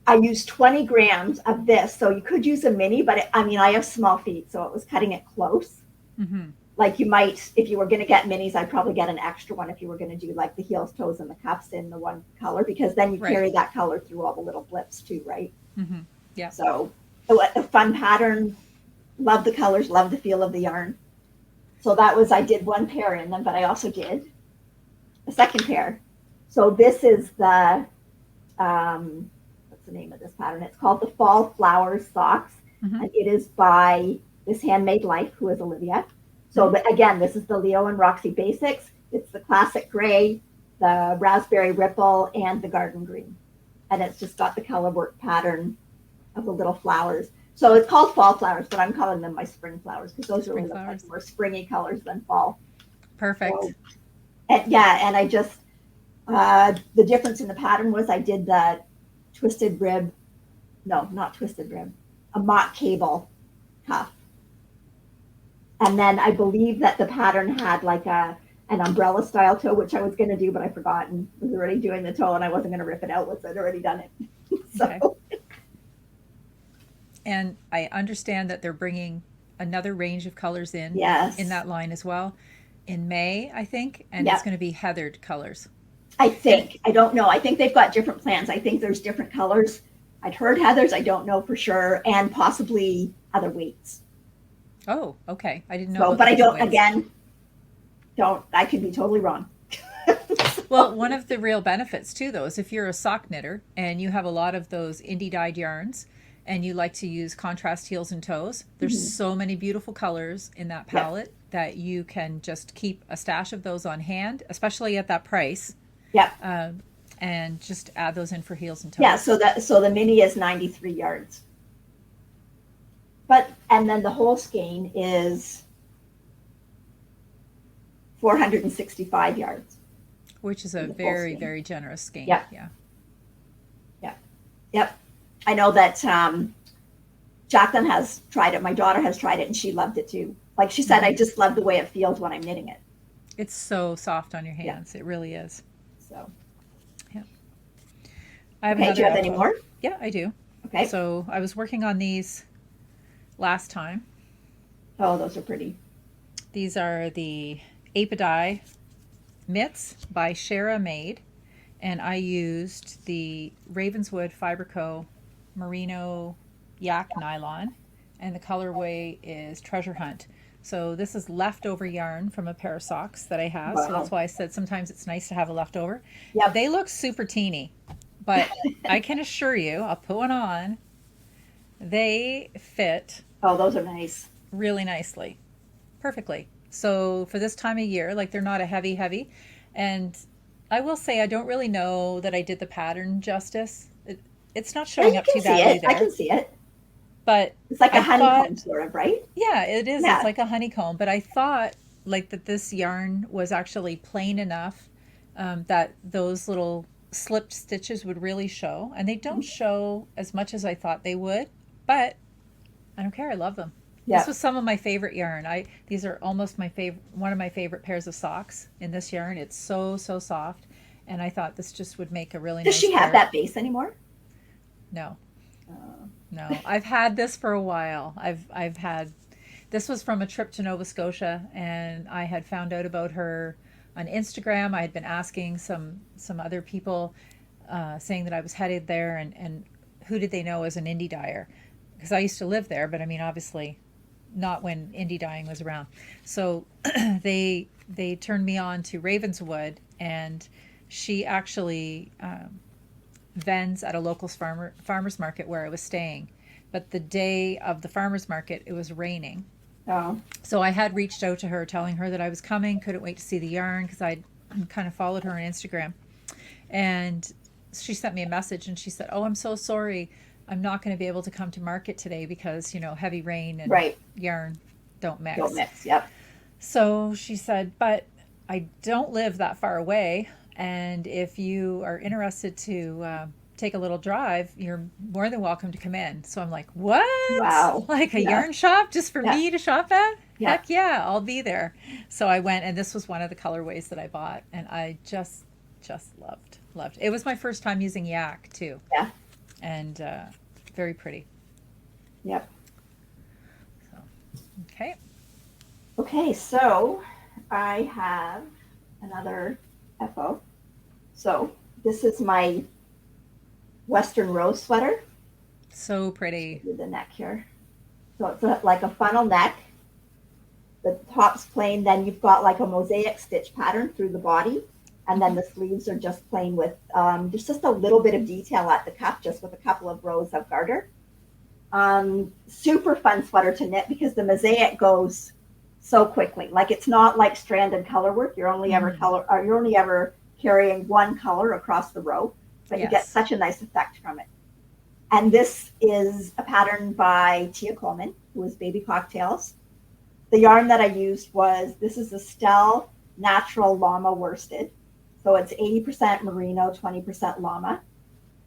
20 grams of this. So you could use a mini, but I have small feet, so it was cutting it close. Mm-hmm. Like you might, if you were going to get minis, I'd probably get an extra one if you were going to do like the heels, toes, and the cuffs in the one color, because then you carry that color through all the little blips too, right? Mm-hmm. Yeah. So a fun pattern. Love the colors, love the feel of the yarn. So I did 1 pair in them, but I also did a second pair. So this is the, what's the name of this pattern? It's called the Fall Flowers Socks. Mm-hmm. And it is by this Handmade Life, who is Olivia. So again, this is the Leo and Roxy Basics. It's the classic gray, the raspberry ripple, and the garden green. And it's just got the color work pattern of the little flowers. So it's called fall flowers, but I'm calling them my spring flowers because those are like more springy colors than fall. Perfect. So, and I just, the difference in the pattern was I did the twisted rib, no, not twisted rib, a mock cable cuff. And then I believe that the pattern had like an umbrella style toe, which I was going to do, but I forgot and was already doing the toe, and I wasn't going to rip it out once I'd already done it. So. Okay. And I understand that they're bringing another range of colors in that line as well in May, I think, and it's going to be heathered colors. I think. I don't know. I think they've got different plans. I think there's different colors. I'd heard heathers. I don't know for sure, and possibly other weights. Oh, okay. I didn't know. So, but I don't. Weights. Again, don't. I could be totally wrong. Well, one of the real benefits too, though, is if you're a sock knitter and you have a lot of those indie dyed yarns, and you like to use contrast heels and toes, there's so many beautiful colors in that palette that you can just keep a stash of those on hand, especially at that price, Yep. and just add those in for heels and toes. Yeah. So the mini is 93 yards, and then the whole skein is 465 yards. Which is a very, very generous skein. Yep. Yeah. Yep. Yep. I know that Jacqueline has tried it. My daughter has tried it, and she loved it too. Like she said, I just love the way it feels when I'm knitting it. It's so soft on your hands. Yeah. It really is. So. Yeah. I have Okay. Do you have another any more? Yeah, I do. Okay. So I was working on these last time. Oh, those are pretty. These are the Apodie mitts by Shara Made, and I used the Ravenswood Fiberco Merino Yak nylon, and the colorway is Treasure Hunt. So this is leftover yarn from a pair of socks that I have. Wow. So that's why I said sometimes it's nice to have a leftover. Yep. They look super teeny, but I can assure you, I'll put one on. They fit. Oh, those are nice. Really nicely. Perfectly. So for this time of year, like they're not a heavy. And I will say I don't really know that I did the pattern justice. It's not showing up too badly there. I can see it. But it's like a honeycomb sort of, right? Yeah, it is. Yeah. It's like a honeycomb. But I thought like that this yarn was actually plain enough that those little slipped stitches would really show. And they don't show as much as I thought they would. But I don't care. I love them. Yeah. This was some of my favorite yarn. These are almost one of my favorite pairs of socks in this yarn. It's so soft, and I thought this just would make a really nice. Does she have that base anymore? No. No. I've had this for a while. I've had this was from a trip to Nova Scotia, and I had found out about her on Instagram. I had been asking some other people saying that I was headed there, and who did they know as an indie dyer, because I used to live there, but I mean obviously not when indie dyeing was around. So they turned me on to Ravenswood, and she actually vends at a local farmer's market where I was staying. But the day of the farmer's market, it was raining. Oh. So I had reached out to her telling her that I was coming, couldn't wait to see the yarn because I'd kind of followed her on Instagram. And she sent me a message and she said, "Oh, I'm so sorry. I'm not going to be able to come to market today because, heavy rain and yarn don't mix." Don't mix, yep. So she said, "But I don't live that far away. And if you are interested to take a little drive, you're more than welcome to come in." So I'm like, "What? Wow. Like a yarn shop just for me to shop at? Yeah. Heck yeah, I'll be there." So I went, and this was one of the colorways that I bought, and I just loved. It was my first time using yak too. Yeah. And very pretty. Yep. So, okay. Okay, so I have another FO. So this is my Western Rose sweater. So pretty. Do the neck here. So it's like a funnel neck. The top's plain. Then you've got like a mosaic stitch pattern through the body. And then the sleeves are just plain with just a little bit of detail at the cuff, just with a couple of rows of garter. Super fun sweater to knit because the mosaic goes so quickly. Like it's not like stranded color work. You're only you're only ever carrying one color across the row, but you get such a nice effect from it. And this is a pattern by Tia Coleman, who was Baby Cocktails. The yarn that I used this is Estelle Natural Llama Worsted. So it's 80% merino, 20% llama.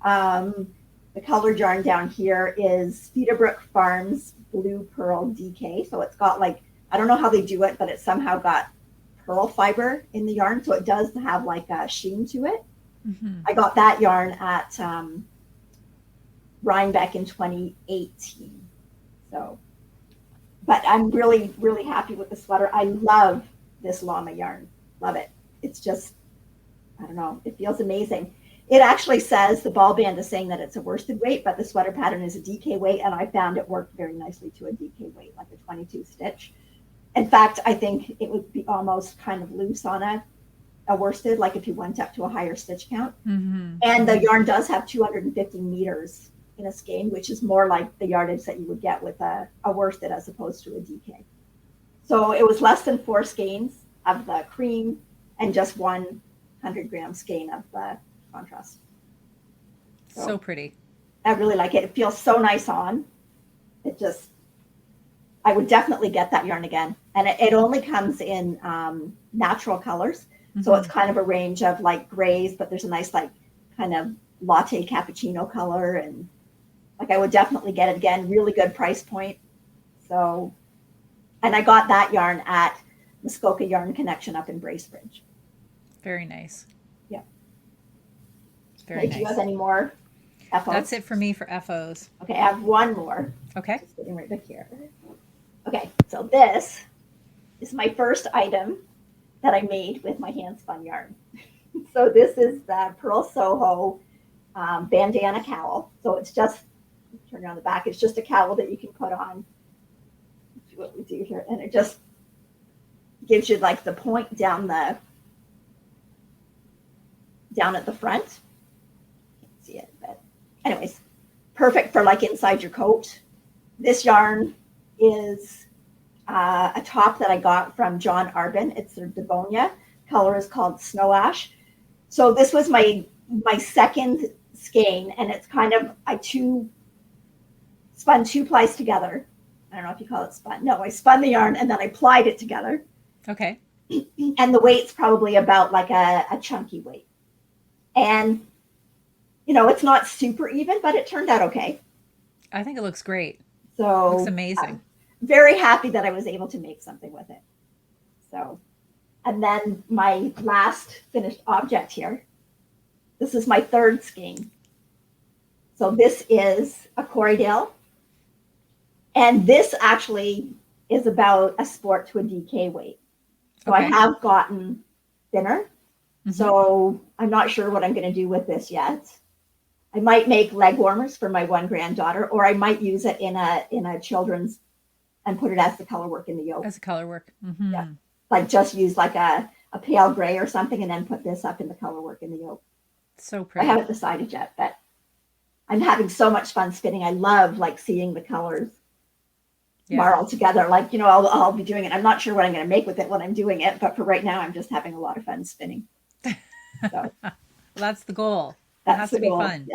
The colored yarn down here is Cedarbrook Farms Blue Pearl DK. So it's got like, I don't know how they do it, but it's somehow got pearl fiber in the yarn. So it does have like a sheen to it. Mm-hmm. I got that yarn at Rhinebeck in 2018. So, but I'm really, really happy with the sweater. I love this llama yarn. Love it. It's just, I don't know, it feels amazing. It actually says, the ball band is saying that it's a worsted weight, but the sweater pattern is a DK weight, and I found it worked very nicely to a DK weight, like a 22 stitch. In fact, I think it would be almost kind of loose on a worsted, like if you went up to a higher stitch count. Mm-hmm. And the yarn does have 250 meters in a skein, which is more like the yardage that you would get with a worsted as opposed to a DK. So it was less than 4 skeins of the cream and just 100-gram skein of the contrast. So pretty. I really like it. It feels so nice on. It just, I would definitely get that yarn again. And it only comes in natural colors. So it's kind of a range of like grays, but there's a nice like kind of latte cappuccino color. And like I would definitely get it again. Really good price point. So, and I got that yarn at Muskoka Yarn Connection up in Bracebridge. Very nice. Yeah. Very okay, nice. Do you have any more FOs? That's it for me for FOs. Okay, I have one more. Okay. It's sitting right back here. Okay, so this is my first item that I made with my hand spun yarn. So this is the Pearl Soho bandana cowl. So it's just, turn it on the back, it's just a cowl that you can put on. Let's see what we do here. And it just gives you like the point down at the front. Can't see it, but anyways, perfect for like inside your coat. This yarn is a top that I got from John Arbin. It's their Devonia. Color is called Snow Ash. So this was my second skein, and it's kind of, I spun 2 plies together. I don't know if you call it spun. No, I spun the yarn and then I plied it together. Okay. And the weight's probably about like a chunky weight. And, you know, it's not super even, but it turned out okay. I think it looks great. So it looks amazing. I'm very happy that I was able to make something with it. So, and then my last finished object here. This is my third skein. So this is a Corriedale. And this actually is about a sport to a DK weight. So I have gotten thinner. So I'm not sure what I'm going to do with this yet. I might make leg warmers for my one granddaughter, or I might use it in a children's and put it as the color work in the yoke. As a color work. Yeah. Like just use like a pale gray or something and then put this up in the color work in the yoke. So pretty. I haven't decided yet, but I'm having so much fun spinning. I love like seeing the colors marl together. Like, you know, I'll be doing it. I'm not sure what I'm going to make with it when I'm doing it, but for right now, I'm just having a lot of fun spinning. So well, that's the goal. It has to be fun.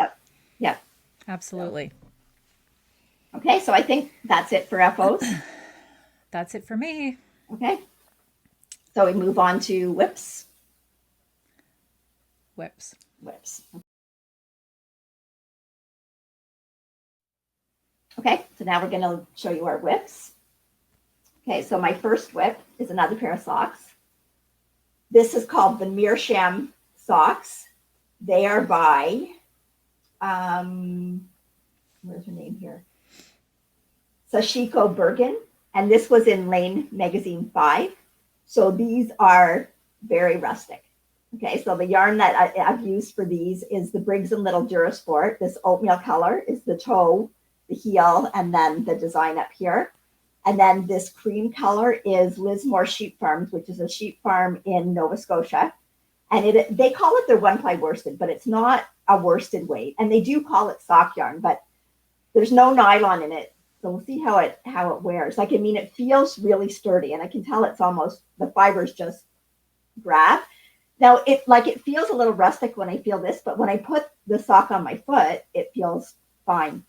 Yep. Absolutely. Okay, so I think that's it for FOs. That's it for me. Okay. So we move on to whips. Whips. Okay, so now we're going to show you our whips. Okay, so my first whip is another pair of socks. This is called the Meerschaum socks. They are by, where's her name here? Sashiko Bergen. And this was in Lane Magazine 5. So these are very rustic. Okay, so the yarn that I've used for these is the Briggs & Little Durasport. This oatmeal color is the toe, the heel, and then the design up here. And then this cream color is Lismore Sheep Farms, which is a sheep farm in Nova Scotia. And they call it their one-ply worsted, but it's not a worsted weight. And they do call it sock yarn, but there's no nylon in it. So we'll see how it wears. Like, I mean, it feels really sturdy, and I can tell it's almost, the fibers just grab. Now, it feels a little rustic when I feel this, but when I put the sock on my foot, it feels fine.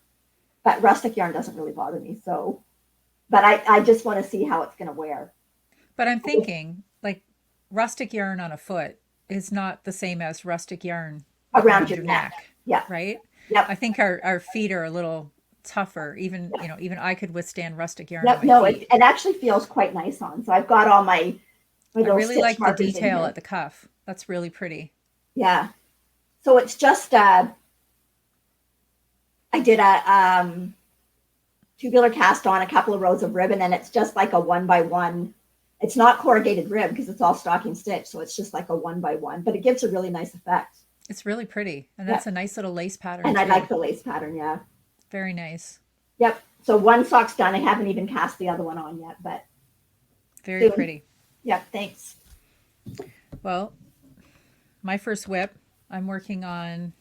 But rustic yarn doesn't really bother me. So, but I just want to see how it's going to wear. But I'm thinking, like, rustic yarn on a foot is not the same as rustic yarn around your neck. Yeah. Right? Yep. I think our feet are a little tougher. Even, you know, even I could withstand rustic yarn. Yep. No, it actually feels quite nice on. So I've got all my I really like the detail at the cuff. That's really pretty. Yeah. So it's just, I did a tubular cast on, a couple of rows of ribbon, and it's just like a 1x1. It's not corrugated rib because it's all stocking stitch. So it's just like a 1x1, but it gives a really nice effect. It's really pretty. And that's a nice little lace pattern. And I like the lace pattern. Yeah. Very nice. Yep. So one sock's done. I haven't even cast the other one on yet, but very pretty. Yep. Thanks. Well, my first whip, I'm working on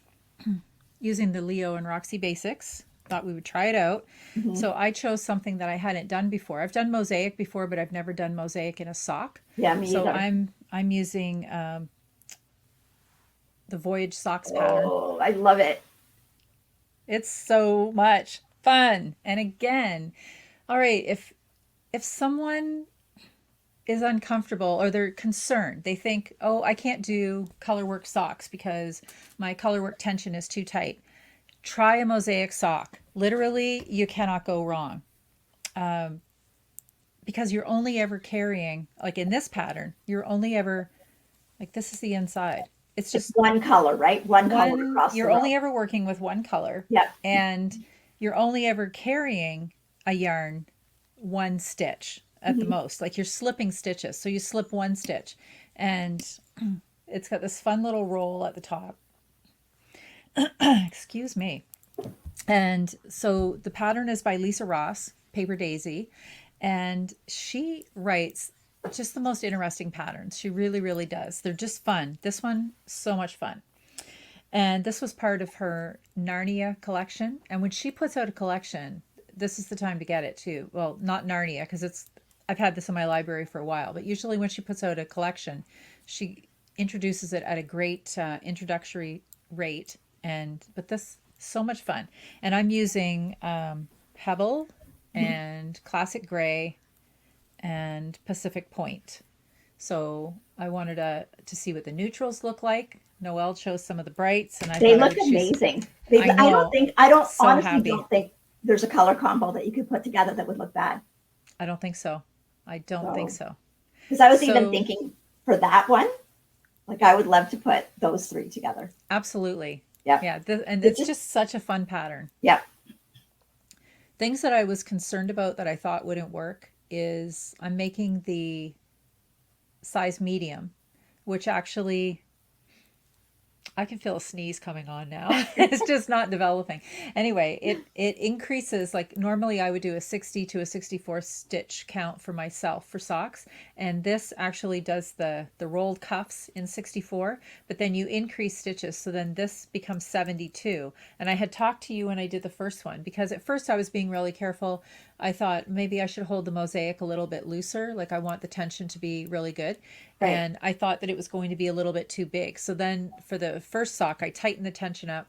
using the Leo and Roxy Basics thought we would try it out. Mm-hmm. So I chose something that I hadn't done before. I've done mosaic before, but I've never done mosaic in a sock. Yeah, me So either. I'm using the Voyage Socks pattern. Oh, I love it. It's so much fun. And again, all right, if someone is uncomfortable or they're concerned, they think, oh, I can't do colorwork socks because my colorwork tension is too tight. Try a mosaic sock. Literally, you cannot go wrong. Because you're only ever carrying, like in this pattern, you're only ever, like this is the inside. It's It's just one color, right? One color across the you're row. only ever working with one color, Yep. and you're only ever carrying a yarn one stitch at the Mm-hmm. most. Like you're slipping stitches. So you slip one stitch, and it's got this fun little roll at the top. Excuse me. And so the pattern is by Lisa Ross, Paper Daisy, and she writes just the most interesting patterns. She really, really does. They're just fun. This one, so much fun. And this was part of her Narnia collection. And when she puts out a collection, this is the time to get it too. Well, not Narnia, because I've had this in my library for a while, but usually when she puts out a collection, she introduces it at a great introductory rate. But this, so much fun. And I'm using Pebble and Classic Gray and Pacific Point. So I wanted to see what the neutrals look like. Noelle chose some of the brights, and I They thought I look would choose. amazing. I know, I don't so honestly happy. don't think there's a color combo that you could put together that would look bad. I don't think so. I don't think So, so. because I was even So thinking for that one, like I would love to put those three together. absolutely, Yep. yeah. And It it's just, just such a fun pattern. yep. Things that I was concerned about that I thought wouldn't work is I'm making the size medium, which actually I can feel a sneeze coming on now. It's just not developing. Anyway, it increases, like normally I would do a 60 to a 64 stitch count for myself for socks, and this actually does the rolled cuffs in 64, but then you increase stitches, so then this becomes 72. And I had talked to you when I did the first one, because at first I was being really careful. I thought maybe I should hold the mosaic a little bit looser, like I want the tension to be really good. Right. And I thought that it was going to be a little bit too big. So then for the first sock, I tightened the tension up,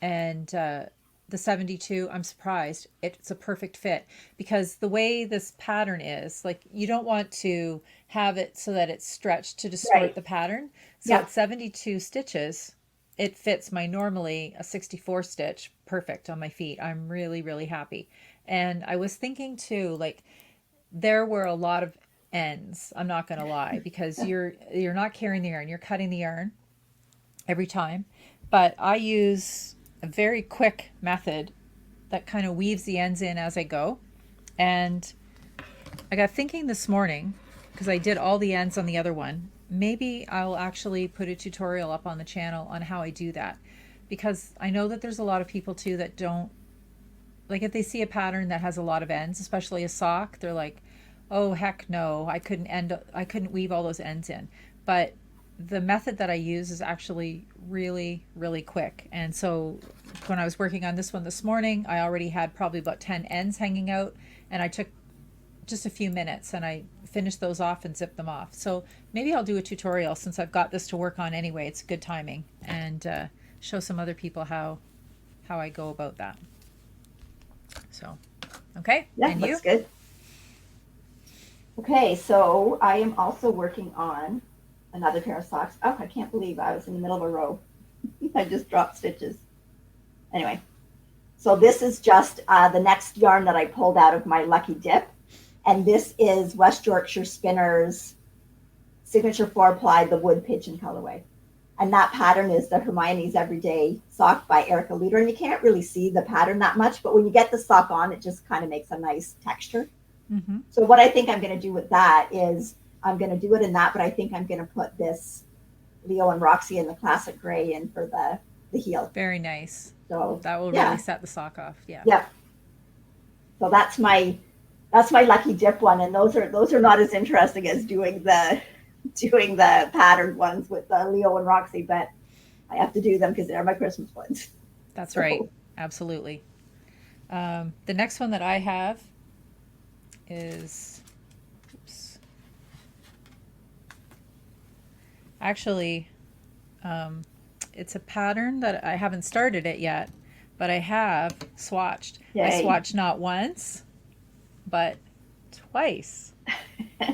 and the 72, I'm surprised. It's a perfect fit, because the way this pattern is, like you don't want to have it so that it's stretched to distort Right. the pattern. So Yep. at 72 stitches, it fits my normally a 64 stitch perfect on my feet. I'm really, really happy. And I was thinking too, like there were a lot of ends, I'm not going to lie, because you're not carrying the yarn, you're cutting the yarn every time. But I use a very quick method that kind of weaves the ends in as I go. And I got thinking this morning, because I did all the ends on the other one, maybe I'll actually put a tutorial up on the channel on how I do that, because I know that there's a lot of people too that don't, like if they see a pattern that has a lot of ends, especially a sock, they're like, oh heck no, I couldn't weave all those ends in. But the method that I use is actually really, really quick. And so when I was working on this one this morning, I already had probably about 10 ends hanging out, and I took just a few minutes and I finished those off and zipped them off. So maybe I'll do a tutorial, since I've got this to work on anyway. It's good timing, and show some other people how I go about that. So, okay. Yeah, And you? looks good. Okay, so I am also working on another pair of socks. Oh, I can't believe I was in the middle of a row. I just dropped stitches. Anyway, so this is just the next yarn that I pulled out of my Lucky Dip. And this is West Yorkshire Spinners Signature 4-ply, the Wood Pigeon colorway. And that pattern is the Hermione's Everyday sock by Erica Luder. And you can't really see the pattern that much, but when you get the sock on, it just kind of makes a nice texture. Mm-hmm. So what I think I'm going to do with that is I'm going to do it in that, but I think I'm going to put this Leo and Roxy in the classic gray in for the heel. Very nice. So That will yeah, really set the sock off. Yeah. yeah. So that's my Lucky Dip one, and those are not as interesting as doing the patterned ones with Leo and Roxy, but I have to do them because they're my Christmas ones. That's So, right. Absolutely. The next one that I have is, oops, actually, it's a pattern that I haven't started it yet, but I have swatched. I Yay. swatched not once, but twice.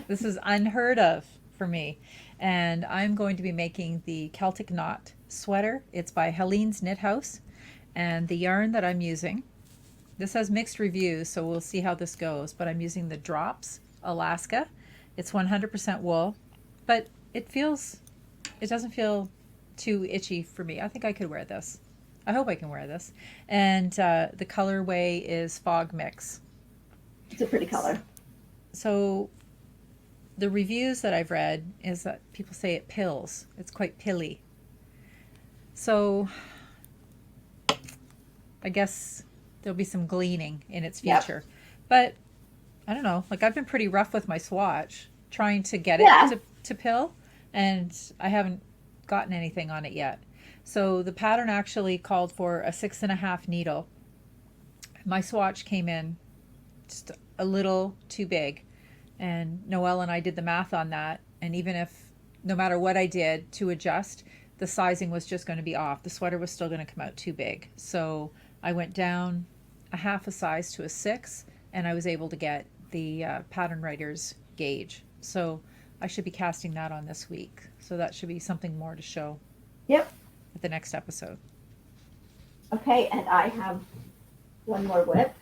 This is unheard of for me. And I'm going to be making the Celtic Knot sweater. It's by Helene's Knit House. And the yarn that I'm using, this has mixed reviews, so we'll see how this goes. But I'm using the Drops Alaska. It's 100% wool, but it doesn't feel too itchy for me. I think I could wear this. I hope I can wear this. And the colorway is Fog Mix. It's a pretty color. So the reviews that I've read is that people say it pills. It's quite pilly. So I guess there'll be some gleaning in its future. Yep. But I don't know. Like, I've been pretty rough with my swatch trying to get it to pill, and I haven't gotten anything on it yet. So the pattern actually called for a 6.5 needle. My swatch came in just a little too big, and Noelle and I did the math on that, and even if no matter what I did to adjust, the sizing was just going to be off. The sweater was still going to come out too big. So I went down a half a size to a 6, and I was able to get the pattern writer's gauge. So I should be casting that on this week. So that should be something more to show. Yep. At the next episode. Okay, and I have one more whip.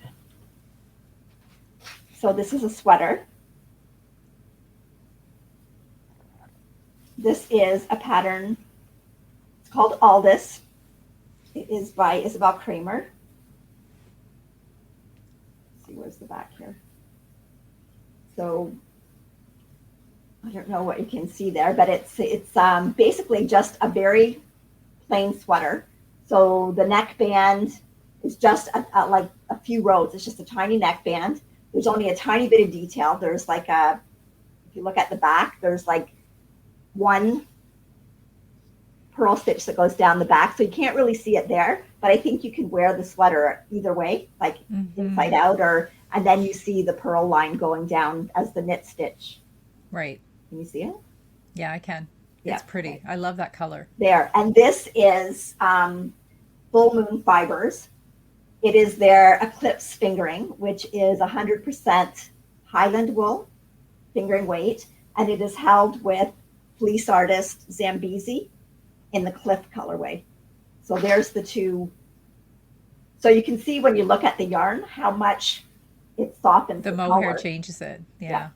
So this is a sweater. This is a pattern. It's called Aldous. It is by Isabel Kramer. Let's see, where's the back here? So I don't know what you can see there, but it's basically just a very plain sweater. So the neckband is just like a few rows. It's just a tiny neckband. There's only a tiny bit of detail. There's like if you look at the back, there's like one pearl stitch that goes down the back. So you can't really see it there, but I think you can wear the sweater either way, like inside out, and then you see the pearl line going down as the knit stitch. Right. Can you see it? Yeah, I can. It's pretty. Okay. I love that color. There. And this is Full Moon Fibers. It is their Eclipse fingering, which is 100% Highland wool fingering weight, and it is held with Fleece Artist Zambezi in the Cliff colorway. So there's the two. So you can see when you look at the yarn how much it softens the mohair changes it. Yeah.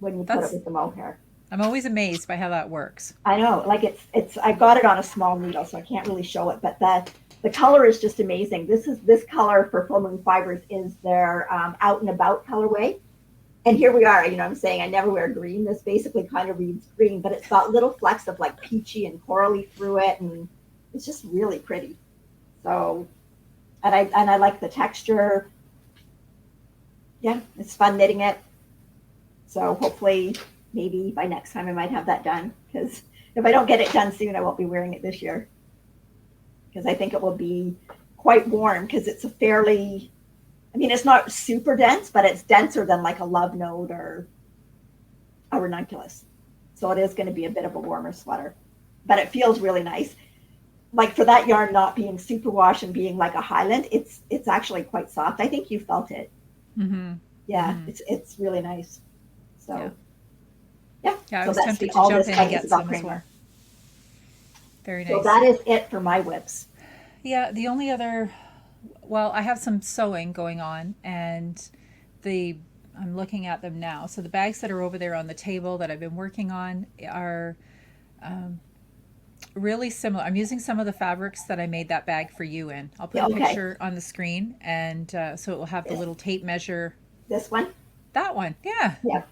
When you put it with the mohair. I'm always amazed by how that works. I know, like it's I got it on a small needle, so I can't really show it, but the color is just amazing. This color for Full Moon Fibers is their Out and About colorway. And here we are, I'm saying I never wear green. This basically kind of reads green, but it's got little flecks of like peachy and corally through it, and it's just really pretty. So, and I like the texture. Yeah, it's fun knitting it. So hopefully, maybe by next time I might have that done, because if I don't get it done soon, I won't be wearing it this year. Because I think it will be quite warm, because it's it's not super dense, but it's denser than like a Love Note or a Ranunculus. So it is going to be a bit of a warmer sweater, but it feels really nice. Like for that yarn not being superwash and being like a Highland, it's actually quite soft. I think you felt it. Mm-hmm. Yeah, mm-hmm. It's really nice. So yeah. I so was tempted to jump in and get some as well. Very nice. So that is it for my whips. Yeah, the only other, well, I have some sewing going on, and I'm looking at them now. So the bags that are over there on the table that I've been working on are really similar. I'm using some of the fabrics that I made that bag for you in. I'll put a picture on the screen, and so it will have the little tape measure. This one? That one, yeah. Yeah.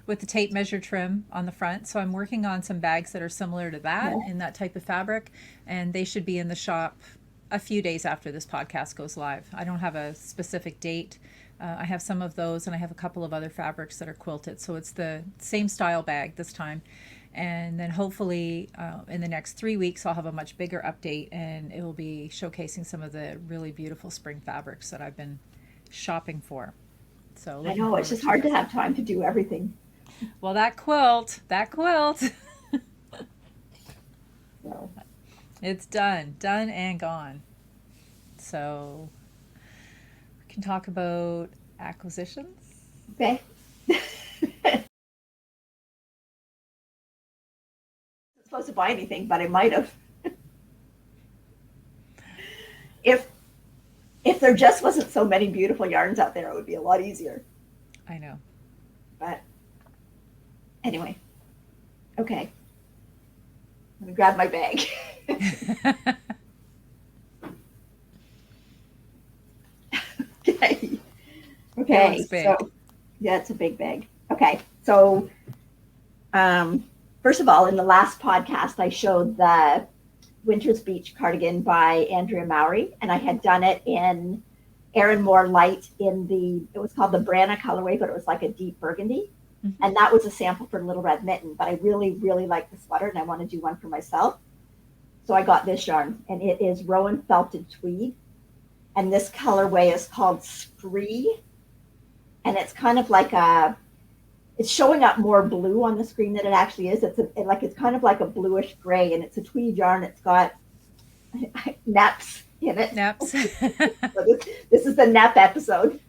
With the tape measure trim on the front. So I'm working on some bags that are similar to that in that type of fabric, and they should be in the shop a few days after this podcast goes live. I don't have a specific date. I have some of those, and I have a couple of other fabrics that are quilted. So it's the same style bag this time. And then hopefully in the next 3 weeks, I'll have a much bigger update, and it will be showcasing some of the really beautiful spring fabrics that I've been shopping for. So I looking know, it's forward just to hard to it. have time to do everything. Well, that quilt, So, it's done and gone. So we can talk about acquisitions. okay. I'm not supposed to buy anything, but I might have. If if there just wasn't so many beautiful yarns out there, it would be a lot easier. I know. But anyway, okay. I'm gonna grab my bag. Okay. It looks Okay. So big. yeah, it's a big bag. Okay. So um, first of all, in the last podcast, I showed the Winter's Beach cardigan by Andrea Mowry, and I had done it in Erin Moore Light in it was called the Branna colorway, but it was like a deep burgundy. Mm-hmm. And that was a sample for Little Red Mitten, but I really, really like the sweater and I want to do one for myself. So I got this yarn, and it is Rowan Felted Tweed. And this colorway is called Spree. And it's kind of like it's showing up more blue on the screen than it actually is. It's kind of like a bluish gray, and it's a tweed yarn. It's got neps in it. Naps. So this is the nep episode.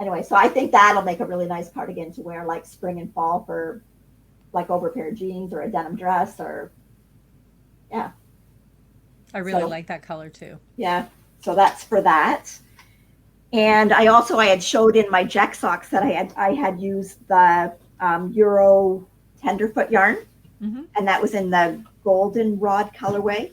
Anyway, so I think that'll make a really nice cardigan to wear like spring and fall for like over a pair of jeans or a denim dress or yeah. I really So like that color too. yeah, so that's for that. And I had showed in my Jack socks that I had used the Euro tenderfoot yarn, Mm-hmm. and that was in the goldenrod colorway.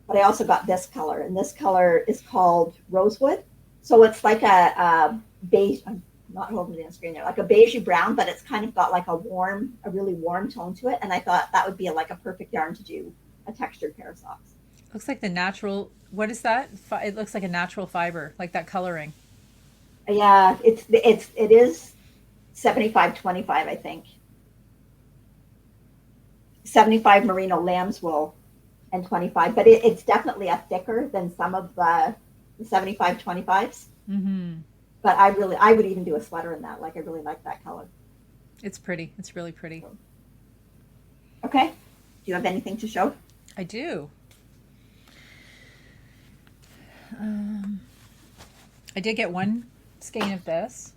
But I also got this color, and this color is called Rosewood. So it's like a beige. I'm not holding it on the screen there, like a beigey brown, but it's kind of got like a really warm tone to it. And I thought that would be like a perfect yarn to do a textured pair of socks. Looks like the natural. What is that? It looks like a natural fiber, like that coloring. Yeah, it is 75-25, I think. 75 merino lamb's wool and 25, but it's definitely a thicker than some of the 75-25s. Mm-hmm. But I would even do a sweater in that. Like I really like that color. It's pretty. It's really pretty. Okay. Do you have anything to show? I do. I did get one skein of this.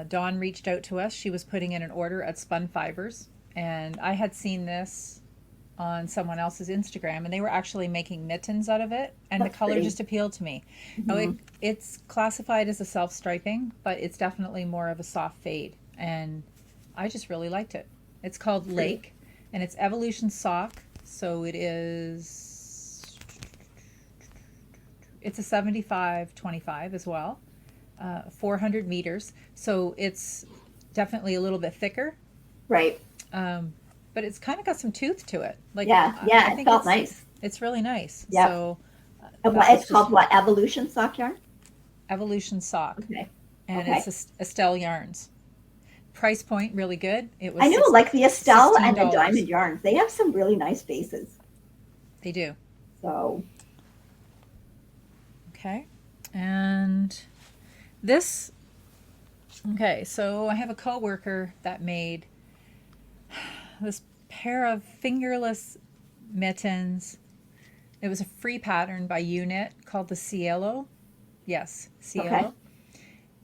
Dawn reached out to us. She was putting in an order at Spun Fibers, and I had seen this on someone else's Instagram, and they were actually making mittens out of it, and That's the color pretty. just appealed to me. Mm-hmm. Now it's classified as a self-striping, but it's definitely more of a soft fade, and I just really liked it. It's called Lake, and it's Evolution Sock, so it's a 75-25 as well. 400 meters, so it's definitely a little bit thicker, Right. but it's kind of got some tooth to it. Like Yeah, it felt nice. It's really nice. Yeah. So It's called what? Evolution sock yarn? Evolution Sock. Okay. And Okay. it's Estelle yarns. Price point really good. It was I know, like the Estelle and the $16. Diamond yarns, they have some really nice bases. They do. So Okay. And this, okay, so I have a coworker that made this pair of fingerless mittens. It was a free pattern by Unit called the Cielo. Yes, Cielo. Okay.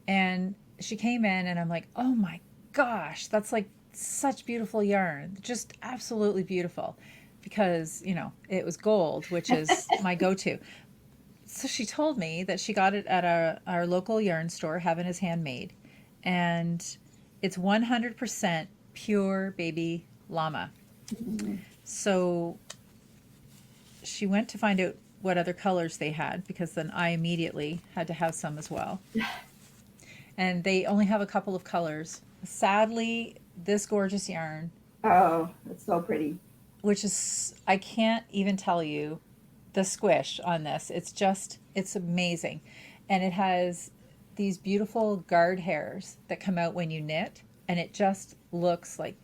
And she came in and I'm like, oh my gosh, that's like such beautiful yarn. Just absolutely beautiful. Because, it was gold, which is my go-to. So she told me that she got it at our local yarn store, Heaven is Handmade. And it's 100% pure baby llama. mm-hmm. So she went to find out what other colors they had, because then I immediately had to have some as well. And they only have a couple of colors. Sadly, this gorgeous yarn, Oh, it's so pretty. which is, I can't even tell you the squish on this. It's amazing. And it has these beautiful guard hairs that come out when you knit. And it just looks like,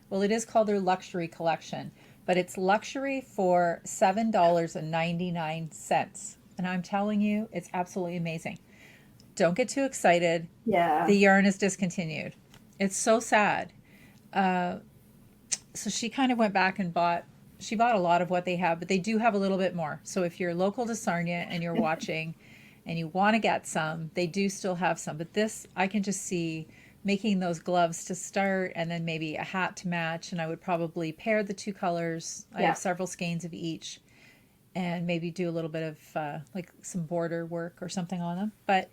well, it is called their luxury collection, but it's luxury for $7.99. And I'm telling you, it's absolutely amazing. Don't get too excited. Yeah. The yarn is discontinued. It's so sad. So she kind of went back and she bought a lot of what they have, but they do have a little bit more. So if you're local to Sarnia and you're watching and you want to get some, they do still have some. But this, I can just see making those gloves to start and then maybe a hat to match. And I would probably pair the two colors. I Yeah. have several skeins of each and maybe do a little bit of like some border work or something on them. But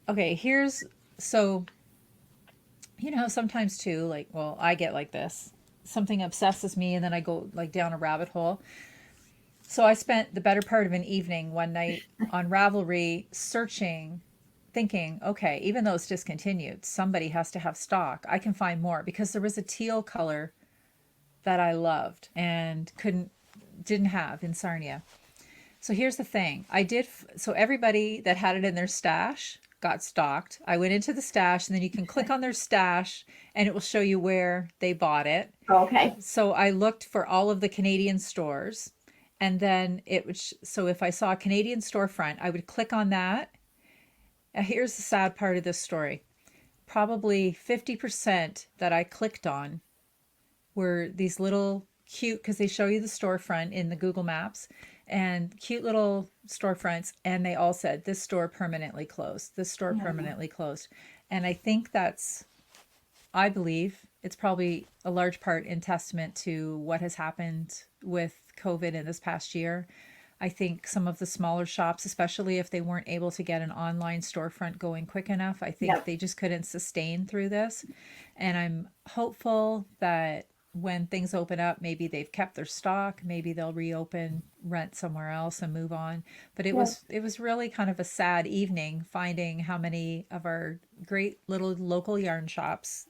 okay, so sometimes too, like, well, I get like this. Something obsesses me and then I go like down a rabbit hole. So I spent the better part of an evening one night on Ravelry searching, thinking, okay, even though it's discontinued, somebody has to have stock. I can find more because there was a teal color that I loved and didn't have in Sarnia. So here's the thing. So everybody that had it in their stash got stocked. I went into the stash and then you can click on their stash and it will show you where they bought it. Okay. So I looked for all of the Canadian stores and then so if I saw a Canadian storefront, I would click on that. Here's the sad part of this story. Probably 50% that I clicked on were these little cute, because they show you the storefront in the Google Maps, and cute little storefronts, and they all said this store permanently closed, this store permanently closed. And I believe it's probably a large part in testament to what has happened with COVID in this past year. I think some of the smaller shops, especially if they weren't able to get an online storefront going quick enough, I think they just couldn't sustain through this. And I'm hopeful that when things open up, maybe they've kept their stock, maybe they'll reopen, rent somewhere else and move on. But it was really kind of a sad evening finding how many of our great little local yarn shops,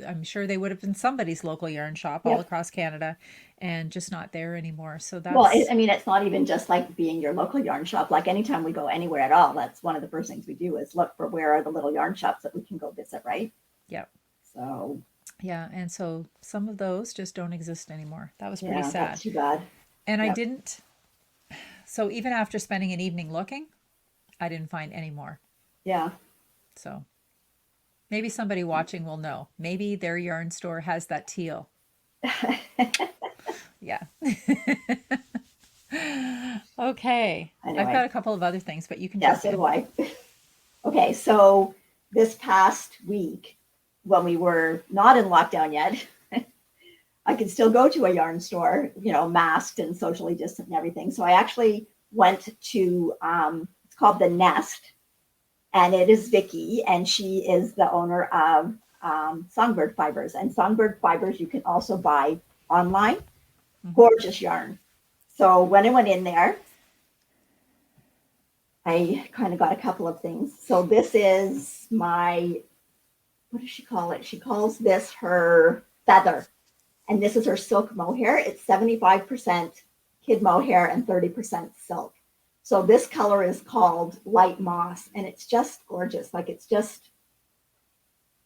I'm sure they would have been somebody's local yarn shop all across Canada, and just not there anymore. So it's not even just like being your local yarn shop. Like anytime we go anywhere at all, that's one of the first things we do is look for where are the little yarn shops that we can go visit, right? Yep. So yeah, and so some of those just don't exist anymore. That was pretty sad. That's too bad. And I didn't. So even after spending an evening looking, I didn't find any more. Yeah. So maybe somebody watching will know. Maybe their yarn store has that teal. Yeah. Okay. Anyway. I've got a couple of other things, but you can so do I. Okay, so this past week, when we were not in lockdown yet, I could still go to a yarn store, masked and socially distant and everything. So I actually went to, it's called The Nest, and it is Vicky, and she is the owner of Songbird Fibers. And Songbird Fibers you can also buy online. Gorgeous yarn. So when I went in there, I kind of got a couple of things. So this is what does she call it? She calls this her feather. And this is her silk mohair. It's 75% kid mohair and 30% silk. So this color is called light moss, and it's just gorgeous. Like it's just,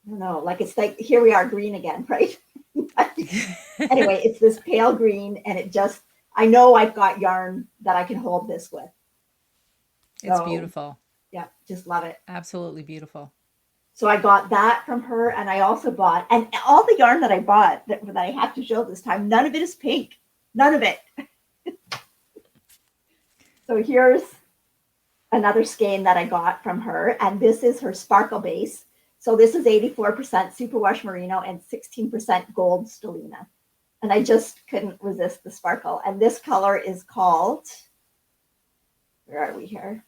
I don't know, like it's like, here we are green again, right? Anyway, it's this pale green, and I know I've got yarn that I can hold this with. It's beautiful. Yeah, just love it. Absolutely beautiful. So I got that from her, and I also bought, and all the yarn that I bought that I have to show this time, none of it is pink. None of it. So here's another skein that I got from her, and this is her sparkle base. So this is 84% superwash merino and 16% gold stellina. And I just couldn't resist the sparkle. And this color is called, where are we here?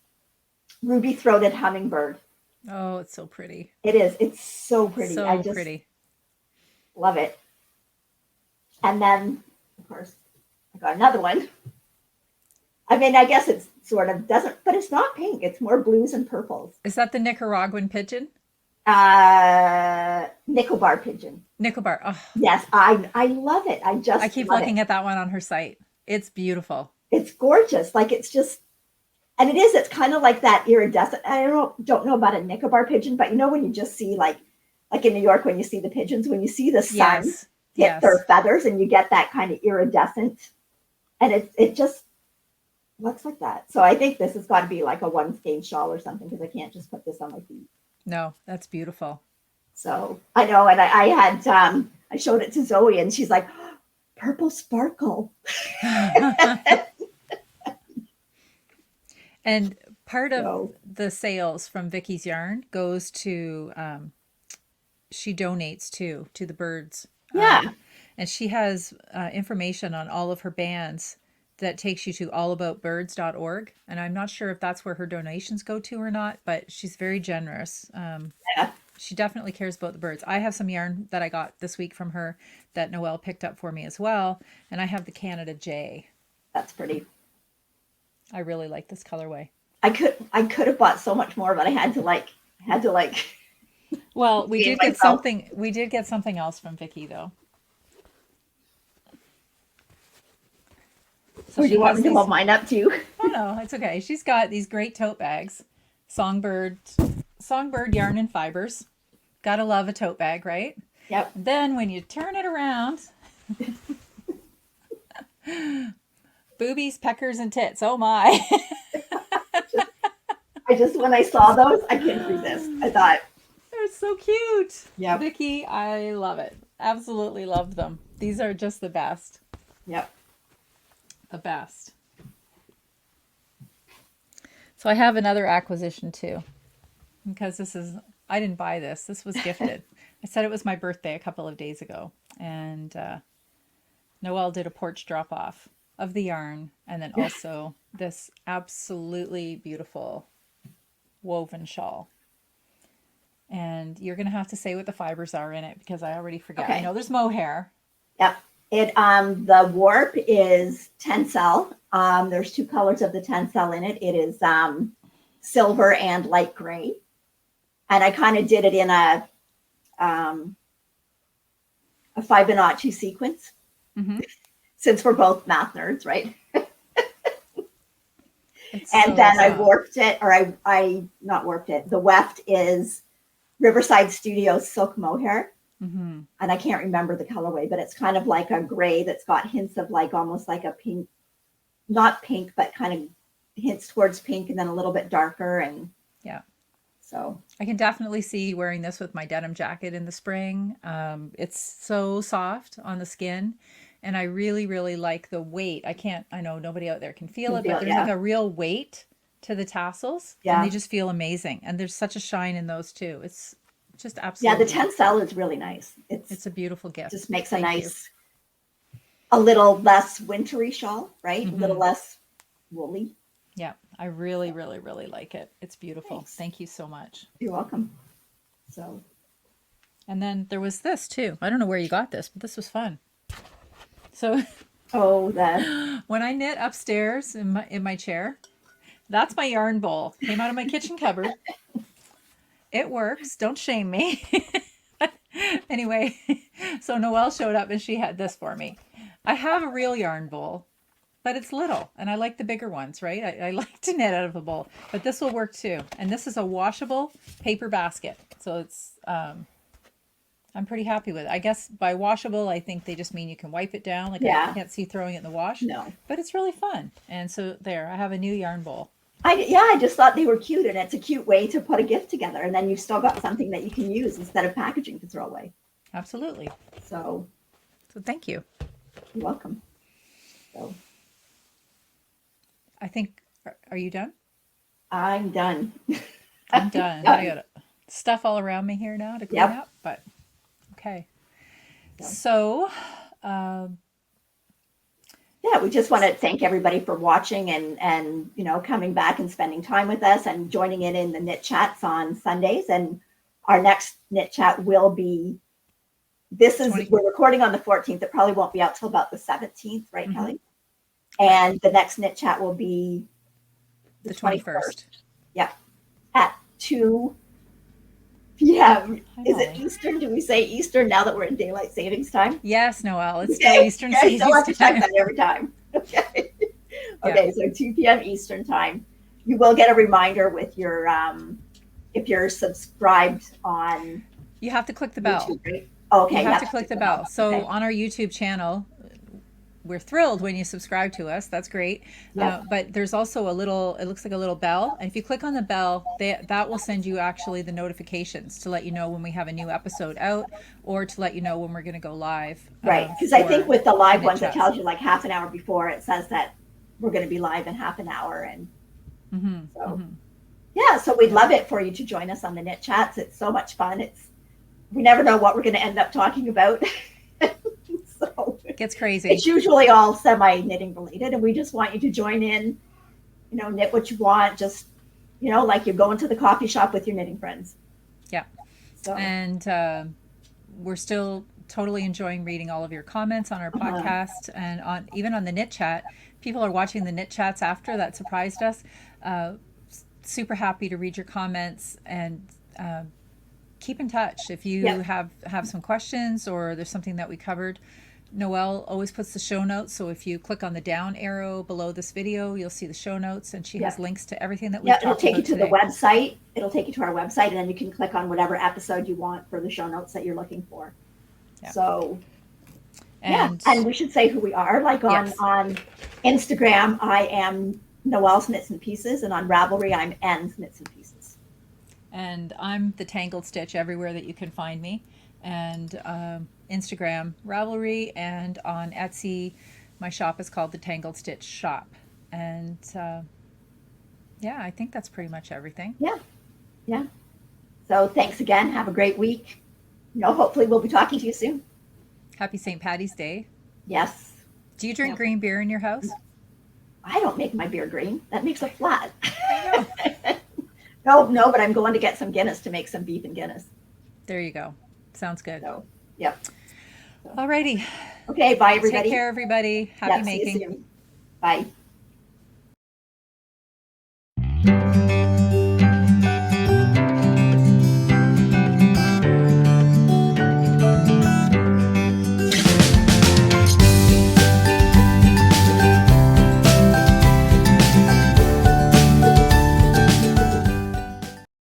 Ruby Throated Hummingbird. Oh, it's so pretty. It is. It's so pretty. So pretty. Love it. And then, of course, I got another one. I mean, I guess it's sort of doesn't, but it's not pink. It's more blues and purples. Is that the Nicaraguan pigeon? Nicobar pigeon. Nicobar. Oh. Yes, I love it. I keep looking at that one on her site. It's beautiful. It's gorgeous. Like it's just, and it's kind of like that iridescent. I don't know about a Nicobar pigeon, but when you just see like in New York when you see the pigeons, when you see the sun, hit their Yes. feathers, and you get that kind of iridescent, and it just looks like that. So I think this has got to be like a one skein shawl or something, because I can't just put this on my feet. No, that's beautiful. So I know, and I had I showed it to Zoe, and she's like, purple sparkle. And part of So the sales from Vicky's yarn goes to she donates to the birds. yeah, And she has information on all of her bands that takes you to allaboutbirds.org. And I'm not sure if that's where her donations go to or not, but she's very generous. yeah, She definitely cares about the birds. I have some yarn that I got this week from her that Noelle picked up for me as well. And I have the Canada J. that's pretty. I really like this colorway. I could have bought so much more, but I had to like Well, we Being did get myself. something. We did get something else from Vicky though. So Would she you want has me to these. hold mine up too? Oh no, it's okay. She's got these great tote bags, songbird yarn and fibers. Gotta love a tote bag, right? Yep. Then when you turn it around, boobies, peckers, and tits. Oh my! I just when I saw those, I couldn't resist. I thought, They're so cute. yep, Vicky, I love it. Absolutely love them. These are just the best. yep. The best. So I have another acquisition too, because I didn't buy this. This was gifted. I said it was my birthday a couple of days ago, and Noelle did a porch drop off of the yarn, and then also this absolutely beautiful woven shawl. And you're gonna have to say what the fibers are in it, because I already forget. Okay. I know there's mohair. Yep. It the warp is tencel. There's two colors of the tencel in it. It is silver and light gray. And I kind of did it in a Fibonacci sequence, Mm-hmm. since we're both math nerds, right? It's And so then I soft. warped it, or I not warped it. The weft is Riverside Studios silk mohair. Mm-hmm. And I can't remember the colorway, but it's kind of like a gray that's got hints of like almost like a pink, not pink, but kind of hints towards pink, and then a little bit darker. And Yeah. so, I can definitely see wearing this with my denim jacket in the spring. It's so soft on the skin, and I really, really like the weight. I know nobody out there can feel it, but there's like yeah, a real weight to the tassels, and they yeah, just feel amazing. And there's such a shine in those too. It's just yeah. The absolutely, tencel is really nice. It's it's a beautiful gift. just makes a Thank you. nice, a little less wintry shawl, right? A little Mm-hmm. less woolly. Yeah, I really, really, really like it. It's beautiful. Thanks. Thank you so much. You're welcome. So, And then there was this too. I don't know where you got this, but this was fun. So oh, the when I knit upstairs in my chair, that's my yarn bowl. Came out of my kitchen cupboard. It works. Don't shame me. Anyway, so Noelle showed up and she had this for me. I have a real yarn bowl, but it's little, and I like the bigger ones, right? I like to knit out of a bowl, but this will work too. And this is a washable paper basket, so it's I'm pretty happy with it. I guess by washable, I think they just mean you can wipe it down. Like I yeah, can't see throwing it in the wash, no. but it's really fun. And so there, I have a new yarn bowl. I just thought they were cute, and it's a cute way to put a gift together, and then you've still got something that you can use instead of packaging to throw away. Absolutely. So So thank you. you're welcome. So I think, are you done? I'm done. I'm done. I got stuff all around me here now to clean Yep. up, but okay. So, Yeah, we just want to thank everybody for watching and coming back and spending time with us and joining in the knit chats on Sundays. And our next knit chat will be we're recording on the 14th. It probably won't be out till about the 17th, right, Mhm. Kelly? And the next knit chat will be the 21st. Yeah, at 2 p.m. Hi, Is it Molly. Eastern? Do we say Eastern now that we're in daylight savings time? Yes, Noelle. It's still Eastern I still have to check Standard that every time. Okay. Yeah. Okay, so 2 p.m. Eastern time. You will get a reminder with your if you're subscribed on You have to click the bell. YouTube, right? Okay. You have Yep. to click the bell. So Okay. on our YouTube channel, we're thrilled when you subscribe to us. That's great. Yep. But there's also a little, it looks like a little bell. And if you click on the bell, that will send you actually the notifications to let you know when we have a new episode out, or to let you know when we're going to go live. Right. Because I think with the live knit ones, it chats. tells you like half an hour before. It says that we're going to be live in half an hour. And so, yeah, so we'd love it for you to join us on the knit chats. It's so much fun. We never know what we're going to end up talking about. So It gets crazy. it's usually all semi knitting related, and we just want you to join in, knit what you want, just, like you're going to the coffee shop with your knitting friends. Yeah. So, and we're still totally enjoying reading all of your comments on our podcast, and even on the knit chat. People are watching the knit chats after. That surprised us. Super happy to read your comments, and keep in touch if you have some questions or there's something that we covered. Noelle always puts the show notes, so if you click on the down arrow below this video, you'll see the show notes, and she has links to everything that we've talked about today. It'll take you to the website. It'll take you to our website, and then you can click on whatever episode you want for the show notes that you're looking for. Yeah. So, and we should say who we are. Like on Instagram, I am Noelle's Knits and Pieces, and on Ravelry, I'm N's Knits and Pieces. And I'm the Tangled Stitch everywhere that you can find me. And Instagram, Ravelry, and on Etsy, my shop is called the Tangled Stitch Shop. And I think that's pretty much everything. Yeah. So thanks again. Have a great week. Hopefully we'll be talking to you soon. Happy St. Patty's Day. Yes. Do you drink green beer in your house? I don't make my beer green. That makes it flat. I know. No, but I'm going to get some Guinness to make some beef and Guinness. There you go. Sounds good. So, yep. Alrighty. Okay, bye everybody. Take care, everybody. Happy making. Bye.